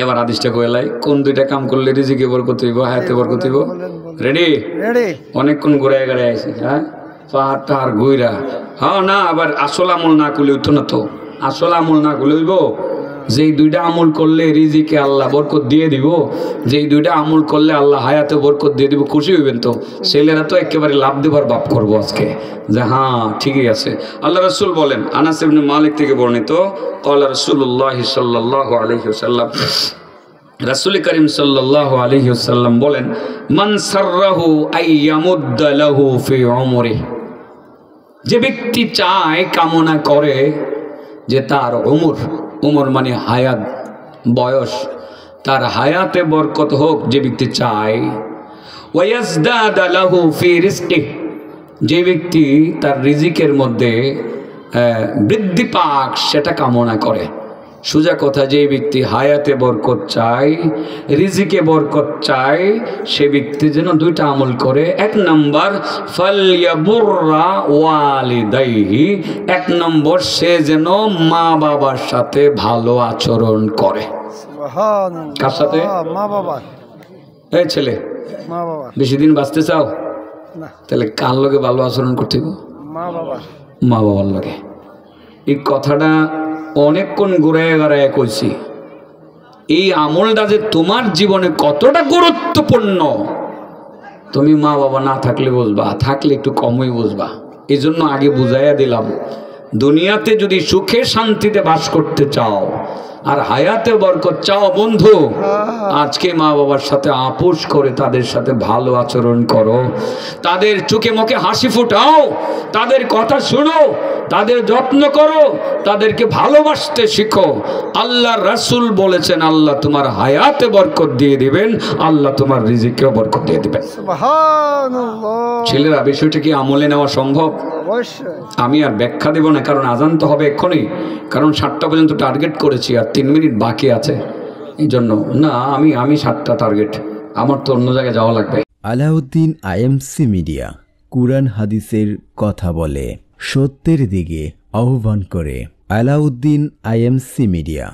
এবার হাদিসটা কইলাই, কোন দুইটা কাম করলে রিজিকে বরকত হইব, হায়াতে বরকত হইব? রেডি? রেডি। অনেকক্ষণ ঘুরায় ঘুরায় আইছি, হ্যাঁ পাহাড় টাহাড় ঘুরা। হ্যাঁ না, আবার আসল আমল না করলে হইতো না তো, আসল আমল না করলে হইব। যেই দুইটা আমল করলে রিজিকে আল্লাহ বরকত দিয়ে দিব, যেই দুইটা আমল করলে আল্লাহ হায়াতে বরকত দিয়ে দিব, খুশি হইবেন তো? ছেলেরা তো একেবারে লাভ দেবার বাপ করবো আজকে, যে হ্যাঁ ঠিকই আছে। আল্লাহ রাসূল বলেন, আনাস ইবনে মালিক থেকে বর্ণিত, ক্বালা রাসূলুল্লাহ সাল্লাল্লাহু আলাইহি ওয়াসাল্লাম, রাসূল করিম সাল্লাল্লাহু আলাইহি ওয়াসাল্লাম বলেন, মান সাররাহু আইয়ামুদ্দা লাহু ফি উমরিহি, যে ব্যক্তি চায়, কামনা করে যে তার উমর মানে হায়াত, বয়স, তার হায়াতে বরকত হোক, যে ব্যক্তি চায়। ওয়াজদাদা লাহু ফি রিজকিহি, যে ব্যক্তি তার রিজিকের মধ্যে বৃদ্ধি পাক সেটা কামনা করে। সোজা কথা, যে ব্যক্তি হায়াতে বরকত চায়, রিজিকে বরকত চায়, সে ব্যক্তি যেন দুইটা আমল করে। এক নম্বর, ফালইয়াবুররা ওয়ালিদাইহি, এক নম্বর সে যেন মা বাবার সাথে ভালো আচরণ করে। সুবহানাল্লাহ। কার সাথে? মা বাবা। এই ছেলে, মা বাবা। বেশি দিন বাঁচতে চাও? না। তাহলে কার লগে ভালো আচরণ করতে হবে? মা বাবা। মা বাবার লগে। এই কথাটা অনেকক্ষণ ঘুরায় ঘুরায় কইছি। এই আমলটা যে তোমার জীবনে কতটা গুরুত্বপূর্ণ তুমি মা বাবা না থাকলে বুঝবা, থাকলে একটু কমই বুঝবা। এই জন্য আগে বুঝাইয়া দিলাম, দুনিয়াতে যদি সুখে শান্তিতে বাস করতে চাও আর হায়াতে বরকত চাও বন্ধু, আজকে মা বাবার সাথে আপোষ করে তাদের সাথে ভালো আচরণ করো, তাদের চোখে মুখে হাসি ফুটাও, তাদের কথা শুনো, তাদের যত্ন করো, তাদেরকে ভালোবাসতে শিখো। আল্লাহ রাসূল বলেছেন আল্লাহ তোমার হায়াতে বরকত দিয়ে দিবেন, আল্লাহ তোমার রিজিকেও বরকত দিয়ে দিবেন। সুবহানাল্লাহ। ছেলেরা, বিষয়টা কি আমলে নেওয়া সম্ভব? অবশ্যই। আমি আর ব্যাখ্যা দেব না, কারণ আজান তো হবে এক্ষুনি, কারণ 7টা পর্যন্ত টার্গেট করেছি আর 3 মিনিট বাকি আছে। এই জন্য না, আমি 7টা টার্গেট, আমার তো অন্য জায়গায় যাওয়া লাগবে। আলাউদ্দিন আইএমসি মিডিয়া কুরআন হাদিসের কথা বলে, সত্যের দিকে আহ্বান করে। Alauddin IMC media.